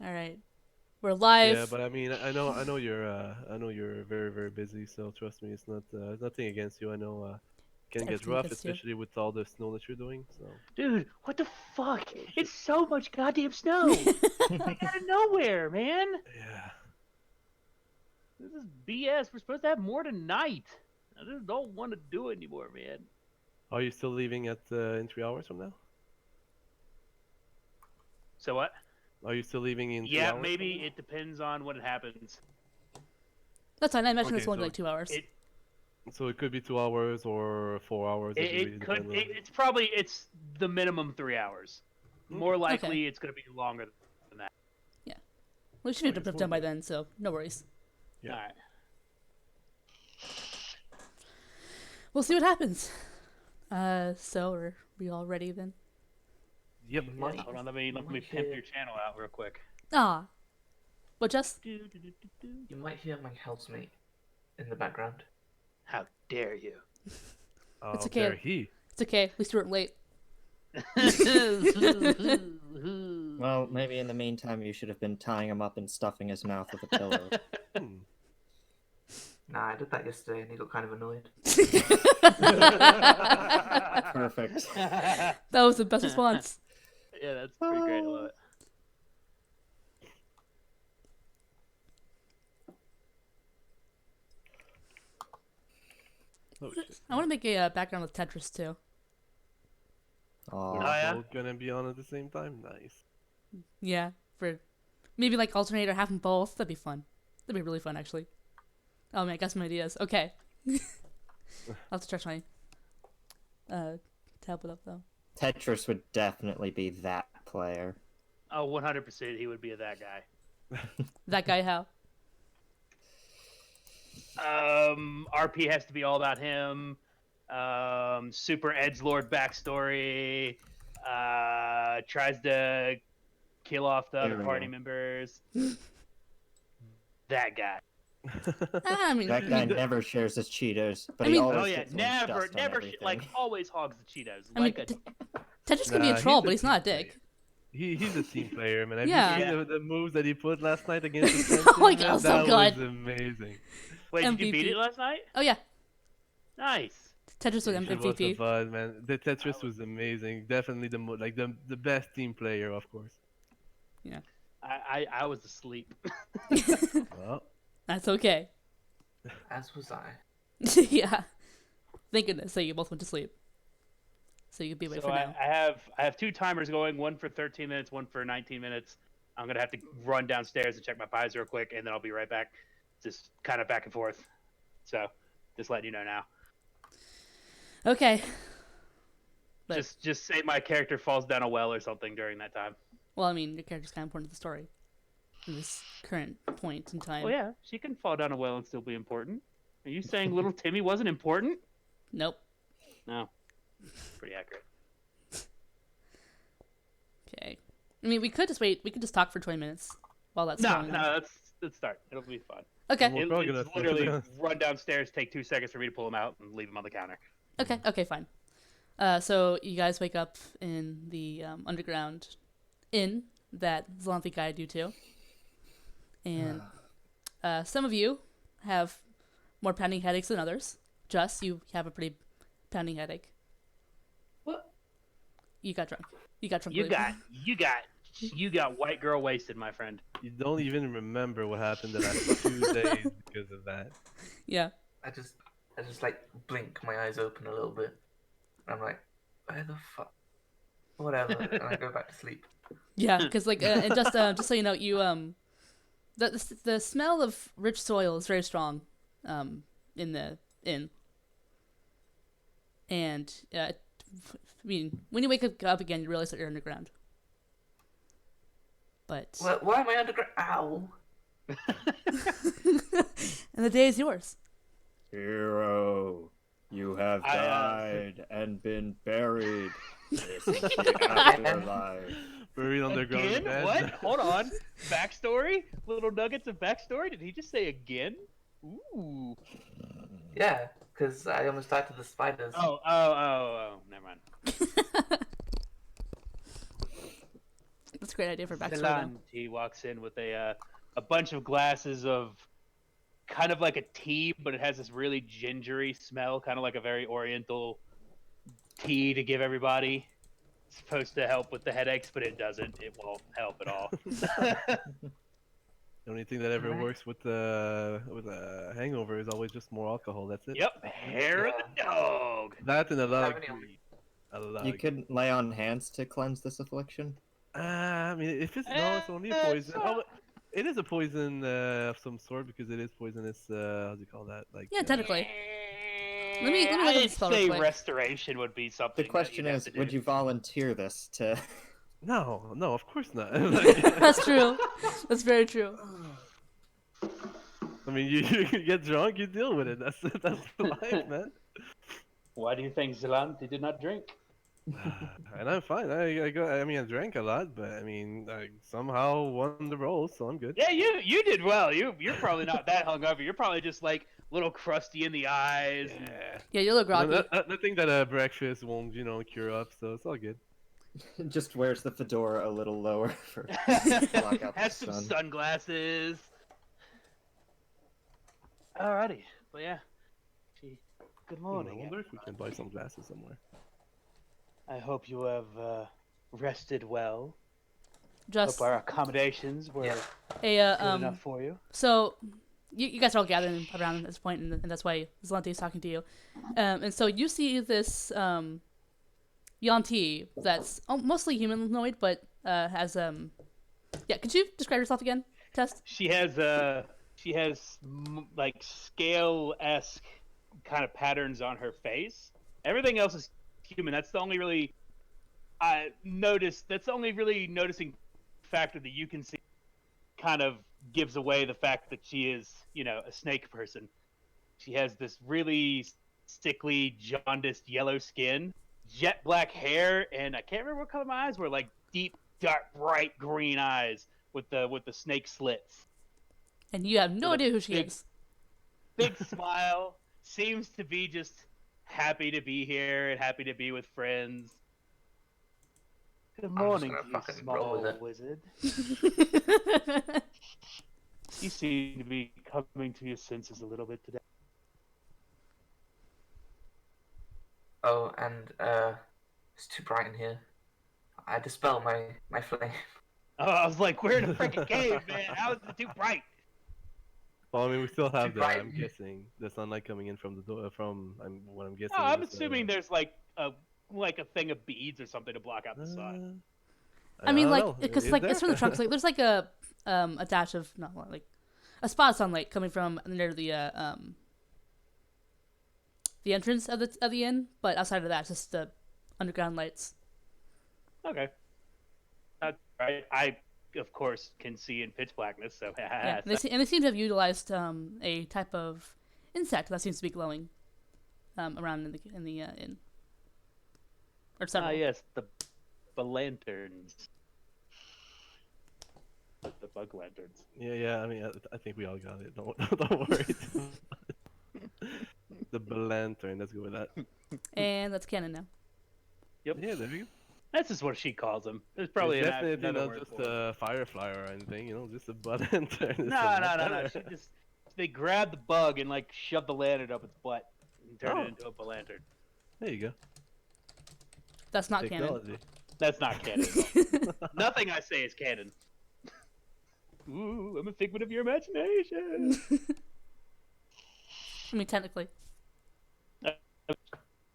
All right. We're live. Yeah, but I know you're very, very busy. So trust me, it's nothing against you. I know it It's can get everything rough, against you. especially with all the snow that you're doing. So Dude, what the fuck? oh, shit. It's so much goddamn snow. Like out of nowhere, man. Yeah. This is BS. We're supposed to have more tonight. I just don't want to do it anymore, man. Are you still leaving at in 3 hours from now? So what? Are you still leaving in three Yeah, hours from maybe now? it depends on what happens. That's fine. I imagine it's Okay, only like 2 hours. so it could be 2 hours or 4 hours. It really depends on. It's probably it's the minimum 3 hours. More Okay. likely, it's gonna be longer than that. Yeah. We should Okay, have done by then, so no worries. Yeah. All right. We'll see what happens. So are we all ready then? Yep. Might, Hold on, let me might pimp hear, your channel out real quick. Ah. What, Jess? you might hear my housemate in the background. How dare you? It's Oh, okay. there he. It's okay. At least you weren't late. Well, maybe in the meantime you should have been tying him up and stuffing his mouth with a pillow. Hmm. Nah, I did that yesterday and he got kind of annoyed. Perfect. That was the best response. Yeah, that's pretty great. I love it. Oh shit. I want to make a background with Tetris too. We're Aw. yeah? both gonna be on at the same time. Nice. Yeah, for maybe like alternate or have them both. That'd be fun. That'd be really fun, actually. Oh man, I got some ideas. Okay. I'll have to stretch my tablet up though. Tetris would definitely be that player. Oh, 100% he would be that guy. That guy, how? RP has to be all about him. Super edgelord backstory. Tries to kill off the There other we party go. members. That guy. I mean, That guy never shares his Cheetos, but I he mean- always Oh yeah, gets a little never, dust on never, everything. like always hogs the Cheetos. I mean, Like a, Tetris can be a Nah, troll, he's a but he's not a team dick. He's a team player, man. Have Yeah. you seen Yeah. the moves that he put last night against the Oh my Sentinel, God, man? so That good. was amazing. wait, did you MVP. beat it last night? Oh yeah, Nice. Tetris with You should watch the MVP. VOD, man. The Tetris was amazing. Definitely the best team player, of course. I was asleep. Well, That's okay. As was I. Yeah. Thank goodness that you both went to sleep. So you could be awake So for now. I have two timers going, one for 13 minutes, one for 19 minutes. I'm gonna have to run downstairs and check my pies real quick, and then I'll be right back. Just kind of back and forth. So, just letting you know now. Okay. But- Just say my character falls down a well or something during that time. Well, I mean, your character's kind of important to the story. In this current point in time. Oh yeah, she can fall down a well and still be important. Are you saying little Timmy wasn't important? Nope. No. Pretty accurate. Okay. I mean, we could just wait. We could just talk for 20 minutes while that's No, going on. let's start. It'll be fun. Okay. We're probably gonna It's literally run downstairs, take 2 seconds for me to pull him out, and leave him on the counter. Okay. Okay. Fine. So you guys wake up in the underground inn that Zolanthy guided you to, and some of you have more pounding headaches than others. Just you have a pretty pounding headache. What? You got drunk. You got drunk. You really- got white girl wasted, my friend. you don't even remember what happened the last 2 days because of that. Yeah. I just like blink my eyes open a little bit. I'm like, where the fuck? Whatever. And I go back to sleep. Yeah, because like, and just so you know, you the smell of rich soil is very strong, in the inn, and I mean, when you wake up again, you realize that you're underground. But Why am I underground? Ow. and the day is yours. Hero, you have I, died and been buried. This is the afterlife. Buried underground. Again? man. What? Hold on. Backstory? Little nuggets of backstory? Did he just say again? Ooh. Yeah, because I almost died to the spiders. Oh. Never mind. That's a great idea for backstory. Zeland, he walks in with a bunch of glasses of kind of like a tea, but it has this really gingery smell, kind of like a very oriental tea to give everybody. It's supposed to help with the headaches, but it doesn't. It won't help at all. The only thing that ever Alright. works with a hangover is always just more alcohol. That's it. Yep, hair of the dog. That and a lot Have of any- greed. A lot. You could lay on hands to cleanse this affliction. I mean, if it's no, it's only a poison. Oh, it is a poison of some sort because it is poisonous. How do you call that? Like Yeah, technically. Let me look up the I'd spell real say quick. restoration would be something. The that question you'd have is, to do. would you volunteer this to? No, of course not. That's true. That's very true. I mean, you get drunk, you deal with it. That's life, man. Why do you think Zeland did not drink? And I'm fine. I mean, I drank a lot, but I mean, I somehow won the roll, so I'm good. Yeah, you did well. You're probably not that hungover. You're probably just like a little crusty in the eyes. and- Yeah. Yeah, you look groggy. Nothing that breakfast won't, cure up, so it's all good. Just wears the fedora a little lower for block out the Has some sun. sunglasses. Alrighty, well yeah. Good I morning. wonder if we can buy some glasses somewhere. I hope you have rested well. Just Hope our accommodations were Yeah. a good enough for you. So, you guys are all gathering around at this point, and that's why Zalante is talking to you. And so you see this Yanti that's mostly humanoid, but has yeah. Could you describe yourself again, Test? She has like scale-esque kind of patterns on her face. Everything else is human. That's the only really That's the only really noticing factor that you can see. Kind of gives away the fact that she is, a snake person. She has this really sickly, jaundiced yellow skin, jet black hair, and I can't remember what color my eyes were. Like deep, dark, bright green eyes with the snake slits. And you have no With a idea who she big- is. Big smile. Seems to be just happy to be here and happy to be with friends. Good morning, gonna you fucking roll small with it. wizard. You seem to be coming to your senses a little bit today. Oh, and it's too bright in here. I dispel my flame. Oh, I was like, we're in a freaking cave, man. How is it too bright? Well, I mean, we still have Too the. I'm bright. guessing the sunlight coming in from the door. What I'm guessing. Oh, I'm is, assuming there's like a thing of beads or something to block out the sun. I mean, don't like, know. because Is like there? it's from the trunks. Like, there's like a dash of not like a spot of sunlight coming from near the entrance of the inn, but outside of that, it's just the underground lights. Okay. That's right. I, of course, can see in pitch blackness, so Yeah, and they seem to have utilized a type of insect that seems to be glowing around in the inn. Or several. yes, the lanterns. The bug lanterns. Yeah. I mean, I think we all got it. Don't worry. The lantern. Let's go with that. And that's canon now. Yep. Yeah, there we go. That's just what she calls them. There's probably It's definitely another not word just for it. a firefly or anything. Just a lantern. It's a No. lantern. She just they grab the bug and like shove the lantern up its butt and turn Oh. it into a lantern. There you go. That's not canon. Technology. That's not canon. At all. Nothing I say is canon. Ooh, I'm a figment of your imagination. I mean, technically.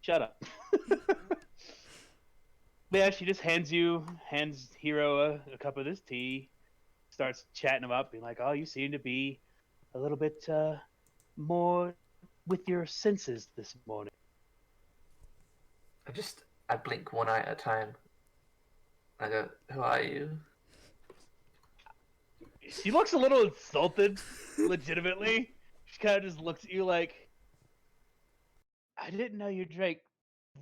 Shut up. Yeah, she just hands Hero a cup of this tea, starts chatting him up, being like, "Oh, you seem to be a little bit more with your senses this morning." I blink one eye at a time. I go, who are you? She looks a little insulted, legitimately. She kind of just looks at you like, "I didn't know you drank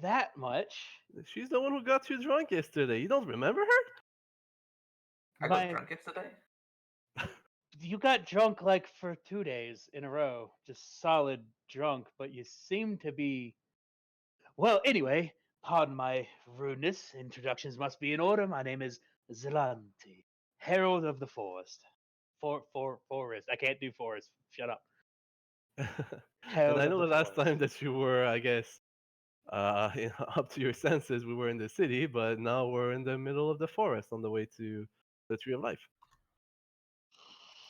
that much." She's the one who got you drunk yesterday. You don't remember her? I got drunk yesterday. You got drunk like for 2 days in a row, just solid drunk, but you seem to be. Well, anyway, pardon my rudeness. Introductions must be in order. My name is Zelante, herald of the forest. Forest. I can't do forest. Shut up. And Herald I of know the the last forest. time that you were, I guess, up to your senses, we were in the city, but now we're in the middle of the forest on the way to the Tree of Life.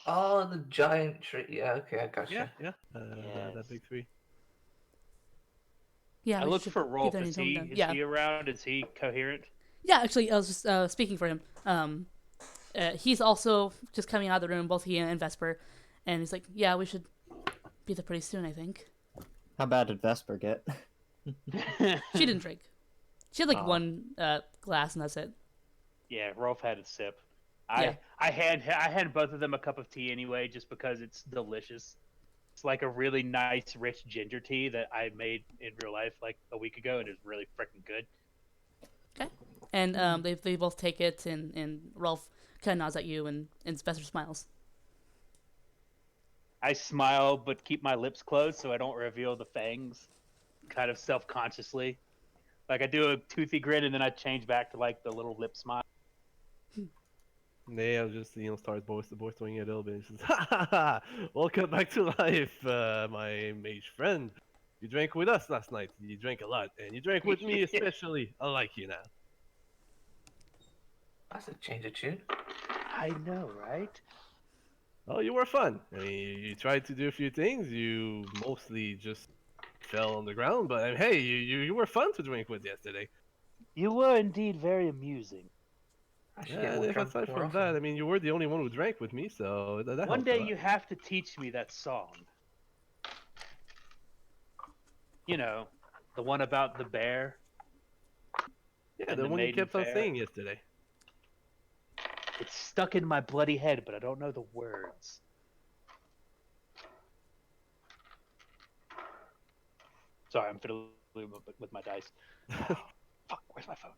Oh, the giant tree. Yeah, okay, I Yeah, gotcha. yeah, that Yes. big tree. Yeah, I we look should for be Rolf. there Is anytime he then. is Yeah. he around? Is he coherent? Yeah, actually, I was just speaking for him. He's also just coming out of the room, both he and Vesper, and he's like, "Yeah, we should be there pretty soon, I think." How bad did Vesper get? She didn't drink. She had like Aw. one glass, and that's it. Yeah, Rolf had a sip. Yeah. I hand both of them a cup of tea anyway, just because it's delicious. It's like a really nice, rich ginger tea that I made in real life like a week ago, and it's really freaking good. Okay. And they both take it, and Rolf kind of nods at you, and Vesper smiles. I smile, but keep my lips closed so I don't reveal the fangs, kind of self-consciously. Like I do a toothy grin, and then I change back to like the little lip smile. Nea just starts boasting a little bit. She says, "Ha ha ha! Welcome back to life, my mage friend. You drank with us last night. You drank a lot, and you drank with me especially. I like you now." That's a change of tune. I know, right? Oh, you were fun. I mean, you tried to do a few things. You mostly just fell on the ground, but hey, you were fun to drink with yesterday. You were indeed very amusing. I should Yeah, get and more if drunk aside more from often. that, I mean, you were the only one who drank with me, so that One helped a day lot. you have to teach me that song. You know, the one about the bear Yeah, and the the one you maiden kept on fair. saying yesterday. It's stuck in my bloody head, but I don't know the words. Sorry, I'm fiddling with my dice. Fuck, where's my phone?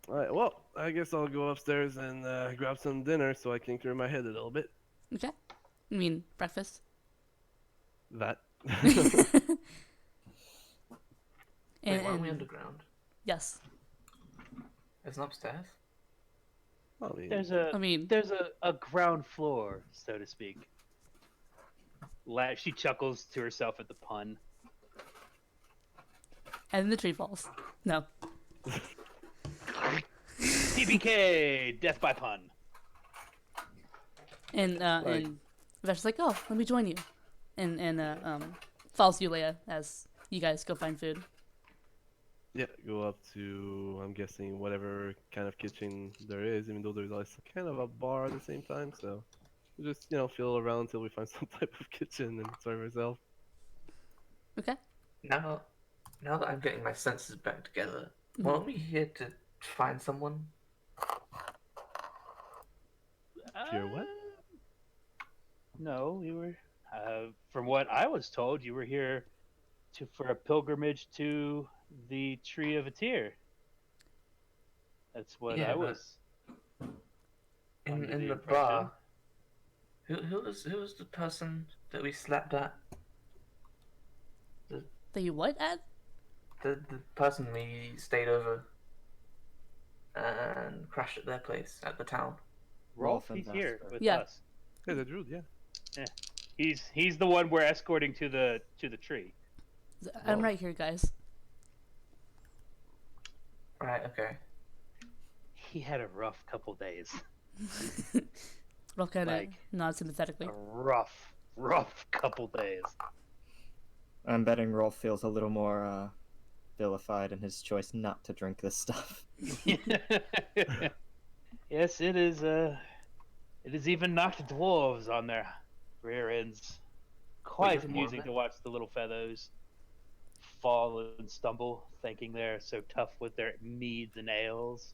All right, well, I guess I'll go upstairs and grab some dinner so I can clear my head a little bit. Okay. I mean breakfast. That. Wait, why are we And underground? yes, Isn't it upstairs? I mean, I mean There's a ground floor, so to speak. She chuckles to herself at the pun. and then the tree falls. No. TBK, death by pun. And Like- and Vesper's like, "Oh, let me join you," and follows you, Leia, as you guys go find food. yeah, go up to, I'm guessing, whatever kind of kitchen there is, even though there's also kind of a bar at the same time, so we'll just, feel around until we find some type of kitchen and serve ourselves. Okay. Now that I'm getting my senses back together, Mhm. weren't we here to find someone? Pure what? No, you were. From what I was told, you were here for a pilgrimage to the Tree of Altheria. That's what Yeah, I but was. In Under the the impression. bar. Who was the person that we slept at? That you what at? The person we stayed over and crashed at their place at the town. Rolf, Rolf and he's here Vesper. with Yeah. us. Yeah, the druid, yeah. He's the one we're escorting to the tree. I'm Whoa. right here, guys. Right, okay. He had a rough couple days. Rolf kind of Like- nods sympathetically. A rough couple days. I'm betting Rolf feels a little more vilified in his choice not to drink this stuff. Yes, it is. It has even knocked dwarves on their rear ends. Quite just more of amusing it? to watch the little fellows fall and stumble, thinking they're so tough with their meads and ales.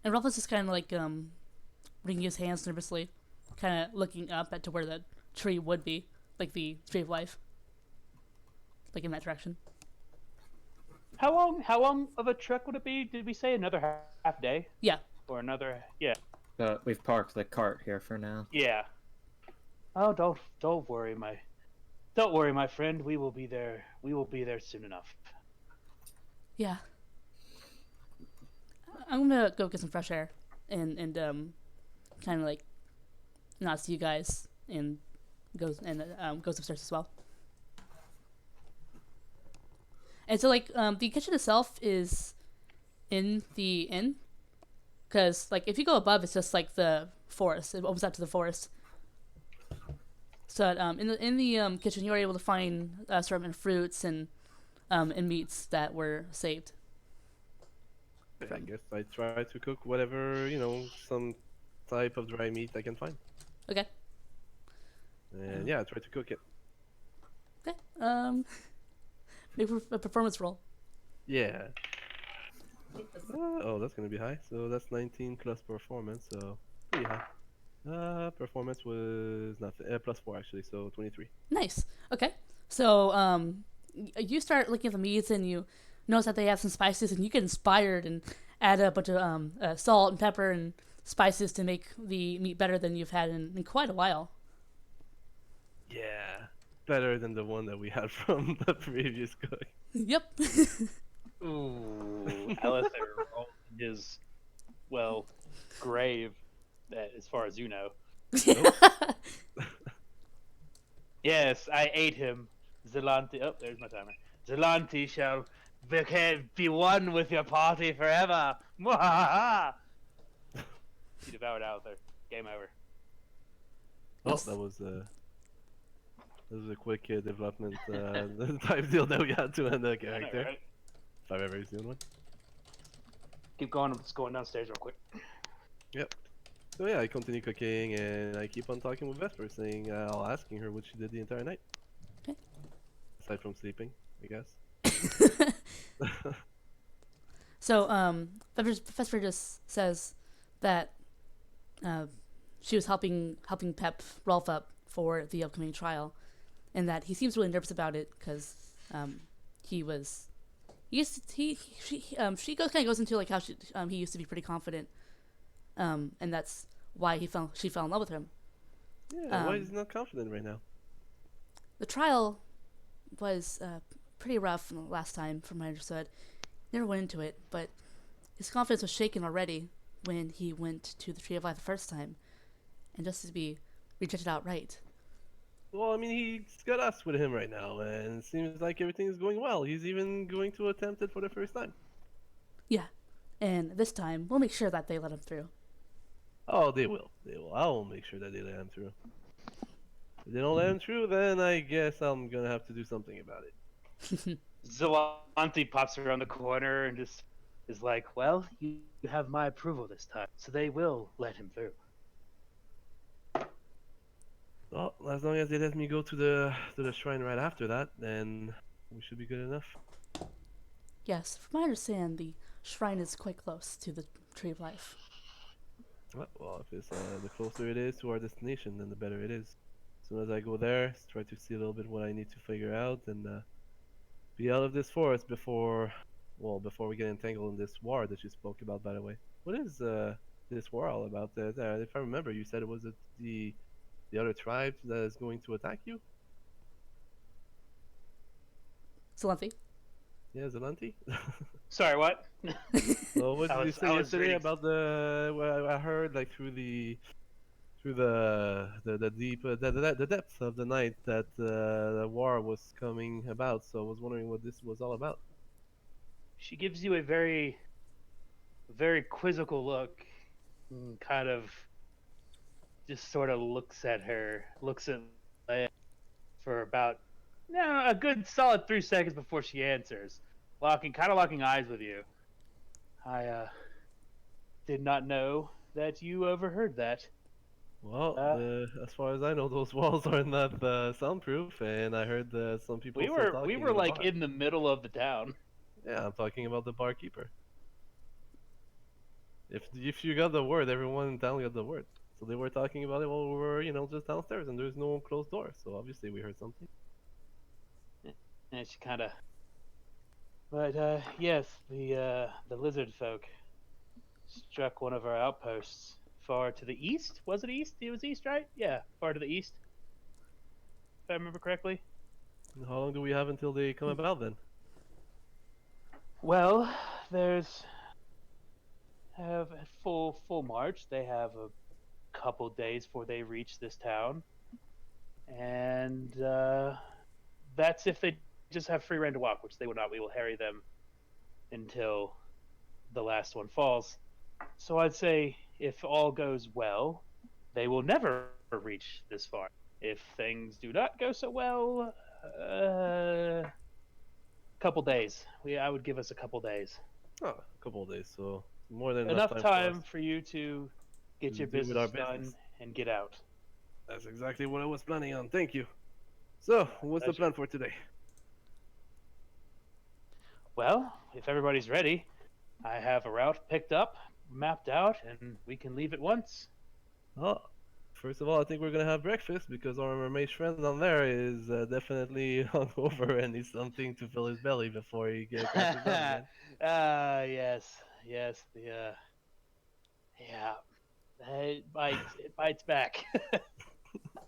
And Rolf is just kind of like wringing his hands nervously, kind of looking up at to where the tree would be, like the tree of life, like in that direction. How long of a trek would it be? Did we say another half day Yeah. or another? Yeah, We've parked the cart here for now. yeah. Oh, don't worry, my friend. We will be there. We will be there soon enough. Yeah. I'm gonna go get some fresh air, and kind of like nods to you guys and goes upstairs as well. And so like the kitchen itself is in the inn, because like if you go above, it's just like the forest. It opens out to the forest. So in the kitchen, you are able to find assortment of fruits and meats that were saved. I guess I try to cook whatever, some type of dry meat I can find. Okay. And yeah, I try to cook it. Okay. Make a performance roll. Yeah. Oh, that's gonna be high. So that's 19 plus performance, so pretty high. Performance was nothing. +4 actually, so 23. Nice. Okay. So you start looking at the meats and you notice that they have some spices, and you get inspired and add a bunch of salt and pepper and spices to make the meat better than you've had in quite a while. Yeah, better than the one that we had from the previous cook. Yep. Ooh, Altheria rolled his, well, grave, as far as you know. Yes, I ate him. Zelanti. Oh, there's my timer. Zelanti shall be one with your party forever. Mwahaha! He devoured Altheria. Game over. Oh, that was a quick development type deal that we had to end the I know, character. right? If I've ever seen one. Keep going. I'm just going downstairs real quick. Yep. So yeah, I continue cooking and I keep on talking with Vesper, saying, asking her what she did the entire night. Okay. Aside from sleeping, I guess. So Vesper just says that she was helping Pep Rolf up for the upcoming trial, and that he seems really nervous about it because she kind of goes into like how he used to be pretty confident, and that's why she fell in love with him. Yeah, why is he not confident right now? The trial was pretty rough last time, from what I understood. Never went into it, but his confidence was shaken already when he went to the Tree of Life the first time, and just to be rejected outright. Well, I mean, he's got us with him right now, and it seems like everything is going well. He's even going to attempt it for the first time. Yeah, and this time we'll make sure that they let him through. Oh, they will. They will. I will make sure that they let him through. If they don't let him through, then I guess I'm gonna have to do something about it. Zelanti pops around the corner and just is like, "Well, you have my approval this time, so they will let him through." Well, as long as they let me go to the shrine right after that, then we should be good enough. Yes, from what I understand, the shrine is quite close to the Tree of Life. Well, if it's the closer it is to our destination, then the better it is. As soon as I go there, try to see a little bit what I need to figure out and be out of this forest before we get entangled in this war that you spoke about. By the way, what is this war all about? If I remember, you said it was the other tribe that is going to attack you. Salenthi? Yeah, Zelanti. Sorry, what? So what did you say yesterday reading... about the? Well, I heard like through the deep the depths of the night that the war was coming about. So I was wondering what this was all about. She gives you a very, very quizzical look, and kind of just sort of looks at Leia for about a good solid 3 seconds before she answers, locking eyes with you. I did not know that you overheard that. Well, as far as I know, those walls are not soundproof, and I heard some people We still were talking like the bar. in the middle of the town. Yeah, I'm talking about the barkeeper. If you got the word, everyone in town got the word. So they were talking about it while we were, just downstairs, and there's no closed door. So obviously we heard something. And she kind of. But yes, the lizard folk struck one of our outposts far to the east. Was it east? It was east, right? Yeah, far to the east. If I remember correctly. And how long do we have until they come about then? Well, there's have a full march. They have a couple days before they reach this town, and that's if they just have free reign to walk, which they will not. We will harry them until the last one falls. So I'd say if all goes well, they will never reach this far. If things do not go so well, couple days. I would give us a couple days. Oh, a couple of days, so more than Enough time time for us for you to get to your deal with our business done business. and get out. That's exactly what I was planning on. Thank you. So, what's the Pleasure. plan for today? Well, if everybody's ready, I have a route picked up, mapped out, and we can leave at once. Oh, first of all, I think we're gonna have breakfast because our mermaid friend down there is definitely hungover and needs something to fill his belly before he crashes down again. Yes, yeah, it bites back.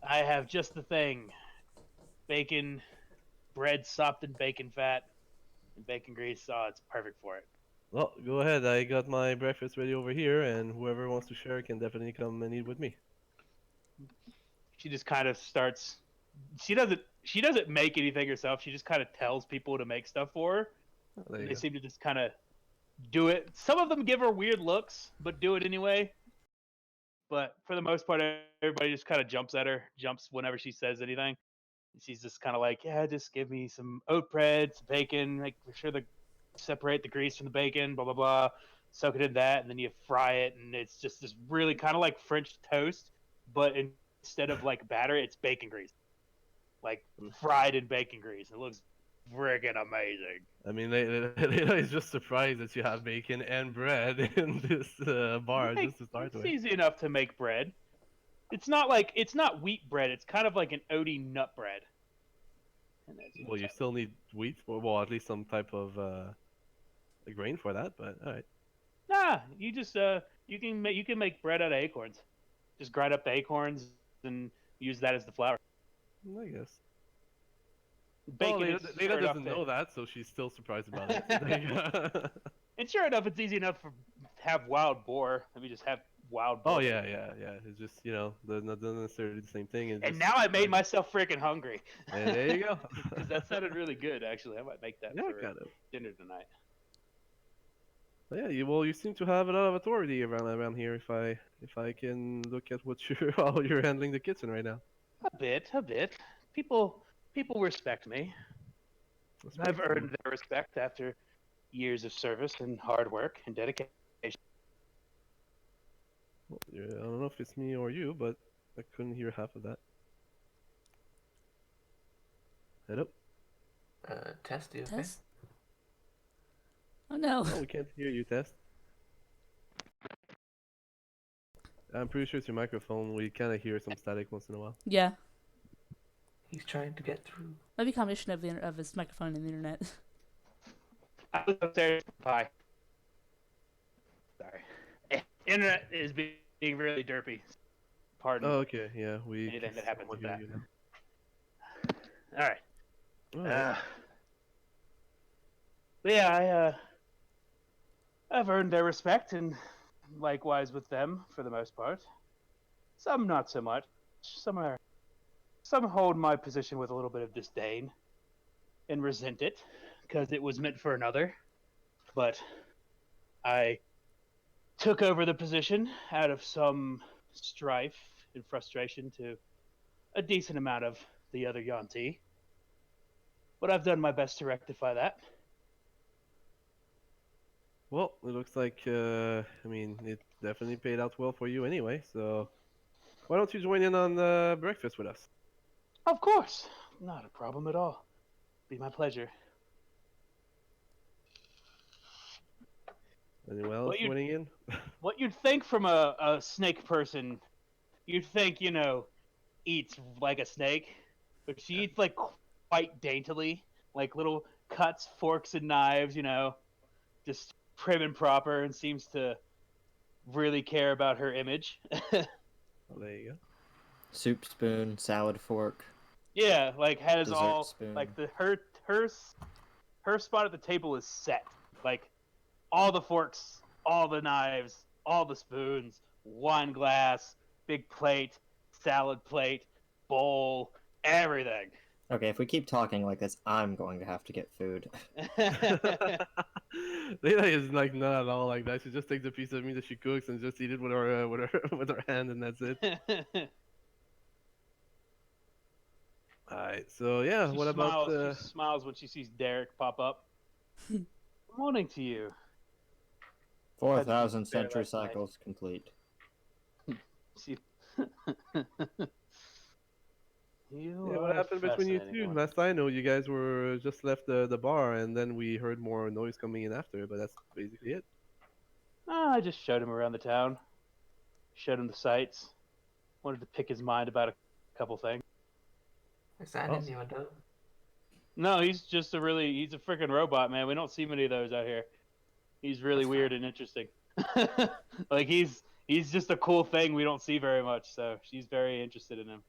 I have just the thing: bacon, bread sopped in bacon fat, and bacon grease. Oh, it's perfect for it. Well, go ahead. I got my breakfast ready over here, and whoever wants to share can definitely come and eat with me. She just kind of starts. She doesn't make anything herself. She just kind of tells people to make stuff for her. Oh, there And you they go. seem to just kind of do it. Some of them give her weird looks, but do it anyway. But for the most part, everybody just kind of jumps whenever she says anything. And she's just kind of like, yeah, just give me some oat bread, some bacon, make sure to separate the grease from the bacon, blah blah blah. Soak it in that, and then you fry it, and it's just this really kind of like French toast, but instead of like batter, it's bacon grease, like fried in bacon grease. It looks friggin' amazing. I mean, Layla is just surprised that you have bacon and bread in this bar just to start It's with. easy enough to make bread. It's not wheat bread. It's kind of like an oaty nut bread. And Well, you still need wheat, or well, at least some type of grain for that. But all right. nah, you just you can make bread out of acorns. Just grind up the acorns and use that as the flour. I guess. Bacon Well, is Layla sure enough doesn't know that, so she's still surprised about it. and sure enough, it's easy enough to have wild boar. Let me just have wild boar. Oh yeah. It's just not necessarily the same thing. It's And just now I made myself freaking hungry. And there you go. Because that sounded really good, actually. I might make that Yeah, for kind of. dinner tonight. Yeah, you seem to have a lot of authority around here. If I can look at what you're how you're handling the kitchen right now. A bit. People respect me. I've Respectable. earned their respect after years of service and hard work and dedication. Well, yeah, I don't know if it's me or you, but I couldn't hear half of that. Hello? Test, you okay? Tess? Oh no. Oh, we can't hear you, Test. I'm pretty sure it's your microphone. We kind of hear some static once in a while. Yeah. He's trying to get through. Might be a combination of his microphone and the internet. I was upstairs. Bye. Sorry. Internet is being really derpy. Pardon Oh, okay. Yeah, we. anything that happens with somewhat that. hear All right. you now. Alright. But yeah, I've earned their respect, and likewise with them for the most part. Some not so much. Some hold my position with a little bit of disdain and resent it because it was meant for another. But I took over the position out of some strife and frustration to a decent amount of the other Yanti. But I've done my best to rectify that. Well, it looks like I mean, it definitely paid out well for you anyway. So why don't you join in on breakfast with us? Of course, not a problem at all. Be my pleasure. Anyone else you- joining in? What you'd think from a snake person, you'd think, eats like a snake, but she eats like quite daintily, like little cuts, forks, and knives, just prim and proper, and seems to really care about her image. Oh, there you go. Soup spoon, salad fork. Yeah, like has Dessert all spoon. like her spot at the table is set. Like all the forks all the knives, all the spoons, wine glass, big plate, salad plate, bowl, everything. Okay, if we keep talking like this, I'm going to have to get food. Leila is like not at all like that. She just takes a piece of meat that she cooks and just eat it with her with her hand, and that's it. Alright, so yeah, She what about smiles. She smiles when she sees Derek pop up. Good morning to you. 4,000 Bear century last night. cycles complete. She... yeah, what happened between you two? Last I know, you guys were just left the bar, and then we heard more noise coming in after, but that's basically it. I just showed him around the town. Showed him the sights. Wanted to pick his mind about a couple things. Is that Oh. an innuendo? No, he's just he's a freaking robot, man. We don't see many of those out here. He's really That's weird fine. and interesting. Like he's just a cool thing we don't see very much, so she's very interested in him.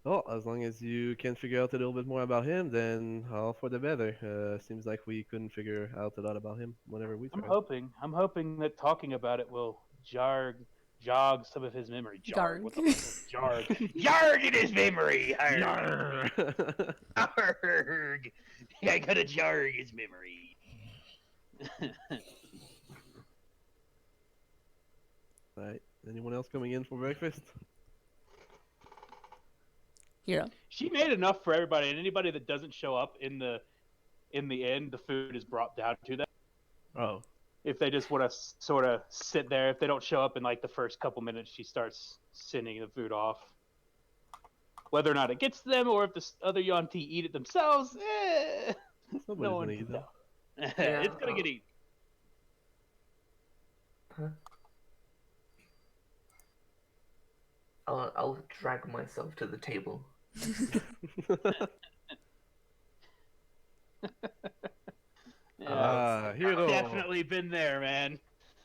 Well, as long as you can figure out a little bit more about him, then all for the better. Seems like we couldn't figure out a lot about him whenever we I'm tried. hoping that talking about it will jog some of his memory. Garg. What the fuck is jarg in his memory. Yarr! Jarg. I gotta jarg his memory. Right. Anyone else coming in for breakfast? Hero. She made enough for everybody, and anybody that doesn't show up in the end, the food is brought down to them. Oh. If they just want to sort of sit there, if they don't show up in like the first couple minutes, she starts sending the food off. Whether or not it gets to them, or if the other Yuan-Ti eat it themselves, Somebody's no one gonna can eat tell. Yeah, It's gonna get eaten. I'll drag myself to the table. Ah, Hero. Definitely been there, man.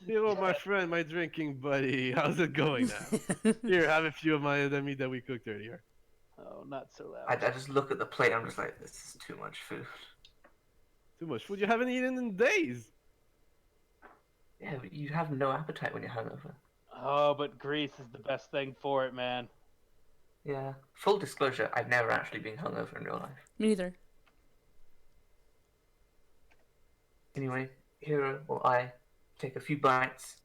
Hero, my friend, my drinking buddy. How's it going now? Here, have a few of the meat that we cooked earlier. Oh, not so I loud. just look at the plate. I'm just like, this is too much food. Too much food. You haven't eaten in days. Yeah, but you have no appetite when you're hungover. Oh, but grease is the best thing for it, man. Yeah. Full disclosure, I've never actually been hungover in real life. Me neither. Anyway, Hero or I take a few bites,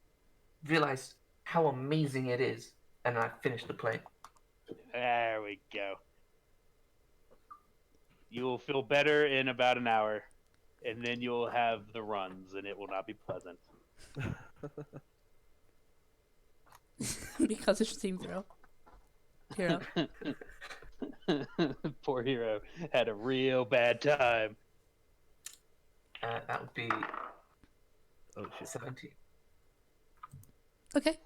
realize how amazing it is, and I finish the plate. There we go. You will feel better in about an hour, and then you'll have the runs, and it will not be pleasant. Because it's team throw. Hero. Poor Hero had a real bad time. That would be Oh shit. 70. Okay.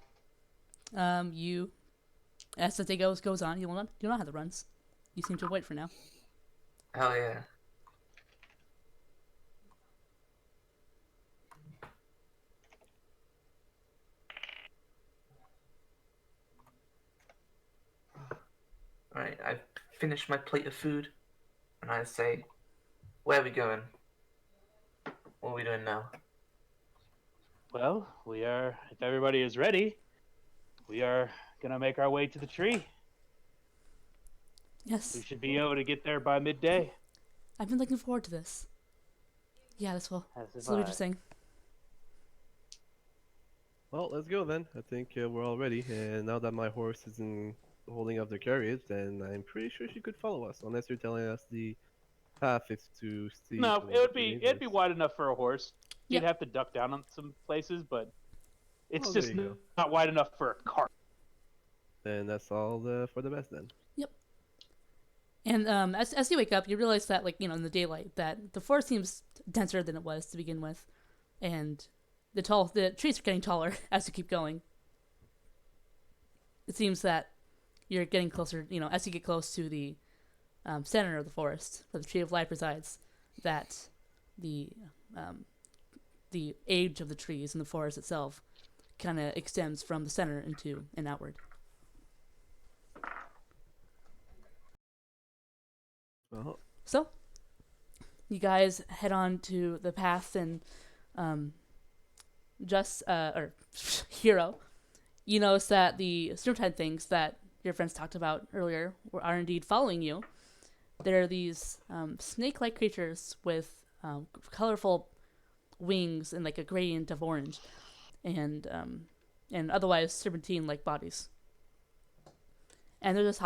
You, as the day goes on, you don't have the runs. You seem to wait for now. Hell yeah. Alright, I've finished my plate of food, and I say, where are we going? What are we doing now? Well, if everybody is ready, we are gonna make our way to the tree. Yes. We should be able to get there by midday. I've been looking forward to this. Yeah, this will. As This if will be I- interesting. Well, let's go then. I think we're all ready. And now that my horse isn't holding up the carriage, then I'm pretty sure she could follow us, unless you're telling us the path is to see. No, it'd be wide enough for a horse. You'd Yep. have to duck down on some places, but it's Oh, there just you go. not wide enough for a cart. Then that's all for the best then. And as you wake up, you realize that, like, in the daylight, that the forest seems denser than it was to begin with, and the trees are getting taller as you keep going. It seems that you're getting closer, as you get close to the center of the forest, where the tree of life resides, that the age of the trees and the forest itself kind of extends from the center into and outward. Well, So, you guys head on to the path, and just or Hero, you notice that the Snootide things that your friends talked about earlier are indeed following you. There are these snake-like creatures with colorful wings and like a gradient of orange, and otherwise serpentine-like bodies. And they're just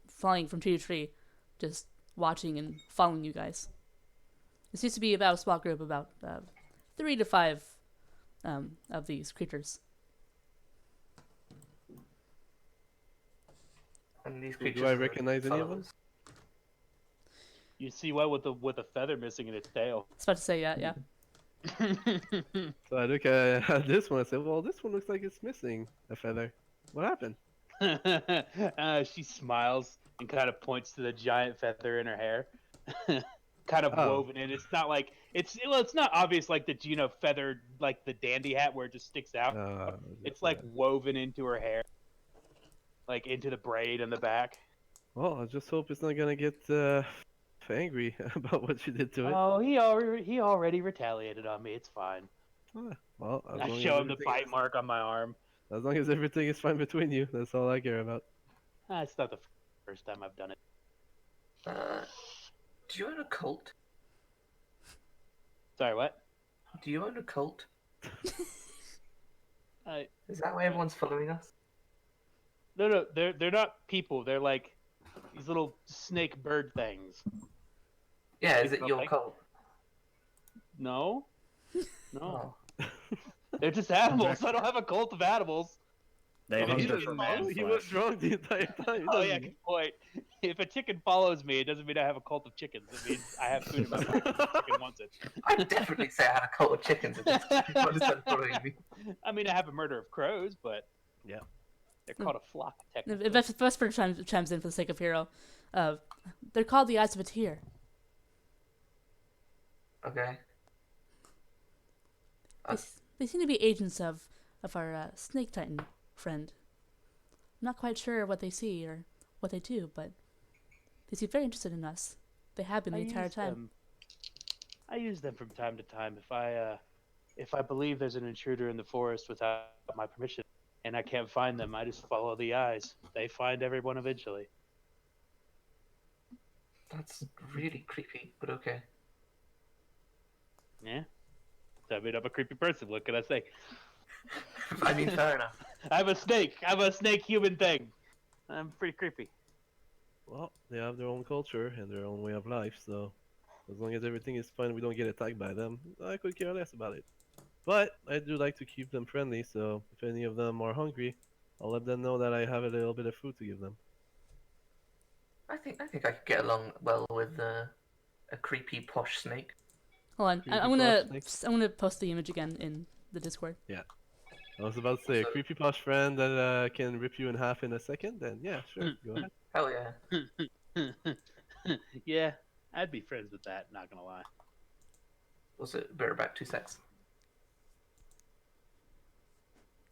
flying from tree to tree, just watching and following you guys. It seems to be about a small group, about 3 to 5 of these creatures. And these Do creatures I are recognize any of them? followers. You see one with a feather missing in its tail. I was about to say, yeah. So I look at this one and say, well, this one looks like it's missing a feather. What happened? She smiles and kind of points to the giant feather in her hair, kind of Oh. woven in. It's not like it's not obvious like the feathered like the dandy hat where it just sticks out. It's like woven into her hair, like into the braid in the back. Well, I just hope it's not gonna get angry about what you did to it. Oh, he already retaliated on me. It's fine. Well, as I long show as him the everything bite mark on my arm. as long as everything is fine between you, that's all I care about. It's not the first time I've done it. Do you own a cult? Sorry, what? Do you own a cult? I Is that why everyone's following us? No, they're not people. They're like these little snake bird things. Yeah, is It's it not your like- cult? No, no, Oh. they're just animals. I don't have a cult of animals. They Well, he hunger doesn't for follow- man He was flesh. wrong the entire time. He Oh yeah, doesn't- good point. If a chicken follows me, it doesn't mean I have a cult of chickens. It means I have food in my mouth. and the chicken wants it. I'd definitely say I had a cult of chickens if people started following me. I mean, I have a murder of crows, but Yeah. they're called a flock If technically. Vesper chimes in for the sake of Hero, they're called the Eyes of a Tear. Okay. They seem to be agents of our Snake Titan friend. I'm not quite sure what they see or what they do, but they seem very interested in us. They have been the entire time. I use them from time to time if I believe there's an intruder in the forest without my permission and I can't find them. I just follow the eyes. They find everyone eventually. That's really creepy, but okay. Yeah. I mean, I'm a creepy person. What can I say? I mean, fair enough. I'm a snake. I'm a snake human thing. I'm pretty creepy. Well, they have their own culture and their own way of life, so as long as everything is fine, we don't get attacked by them, I could care less about it. But I do like to keep them friendly, so if any of them are hungry, I'll let them know that I have a little bit of food to give them. I think I could get along well with a creepy posh snake. Hold on, Creepy I'm gonna Snakes. post the image again in the Discord. I was about to say, a So- creepy posh friend that can rip you in half in a second, then yeah, sure, go ahead. Hell yeah. Yeah, I'd be friends with that. Not gonna lie. Was it bareback 2 sex?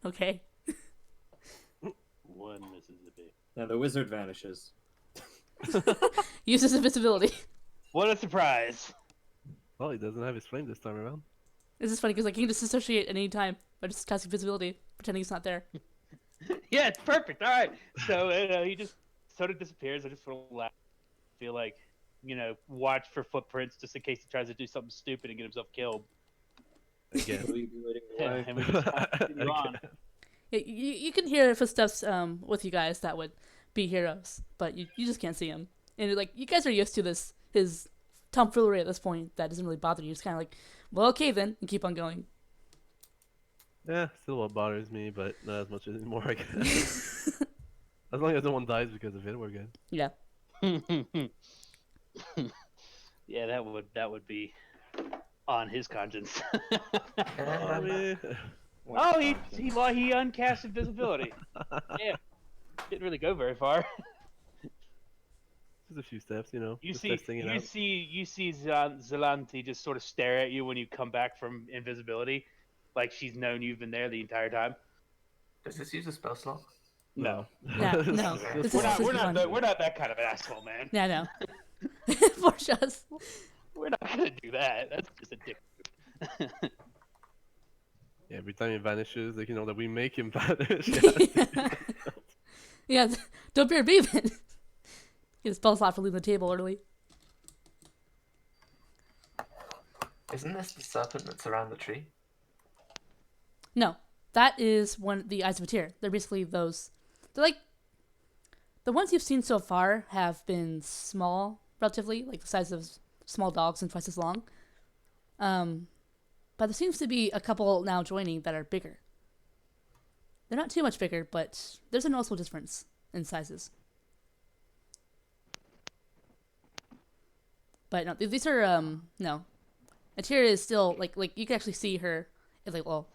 Okay. One Mississippi. Now the wizard vanishes. Uses invisibility. What a surprise! Well, he doesn't have his flame this time around. This is funny because like he can disassociate at any time by just casting invisibility, pretending he's not there. Yeah, it's perfect. All right. So he just sort of disappears. I just sort of laugh. Feel like, watch for footprints just in case he tries to do something stupid and get himself killed. Again. Will you be waiting Yeah, away? and we just continue on. Yeah, you can hear footsteps with you guys that would be heroes, but you just can't see him. And like you guys are used to his tomfoolery at this point that doesn't really bother you. It's kind of like, well, okay then, and keep on going. Yeah, still what bothers me, but not as much anymore, I guess. As long as no one dies because of it, we're good. Yeah. Yeah, that would be on his conscience. I mean, Oh, he uncast invisibility. Yeah, didn't really go very far. just a few steps, you You just see, testing it out. you see Zelanti just sort of stare at you when you come back from invisibility, like she's known you've been there the entire time. Does this use a spell slot? No, No, no. Just This is we're fun. not that kind of an asshole, man. Yeah, no. For just. We're not gonna do that. That's just a dick. Yeah, every time he vanishes, like, that we make him vanish. Yeah, don't be a beeping. Get a spell slot for leaving the table early. Isn't this the serpent that's around the tree? No, that is the eyes of a tear. They're basically those. They're like the ones you've seen so far have been small, relatively, like the size of small dogs and twice as long. But there seems to be a couple now joining that are bigger. They're not too much bigger, but there's a noticeable difference in sizes. But no, these are no. Ateria is still like you can actually see her. It's like, well,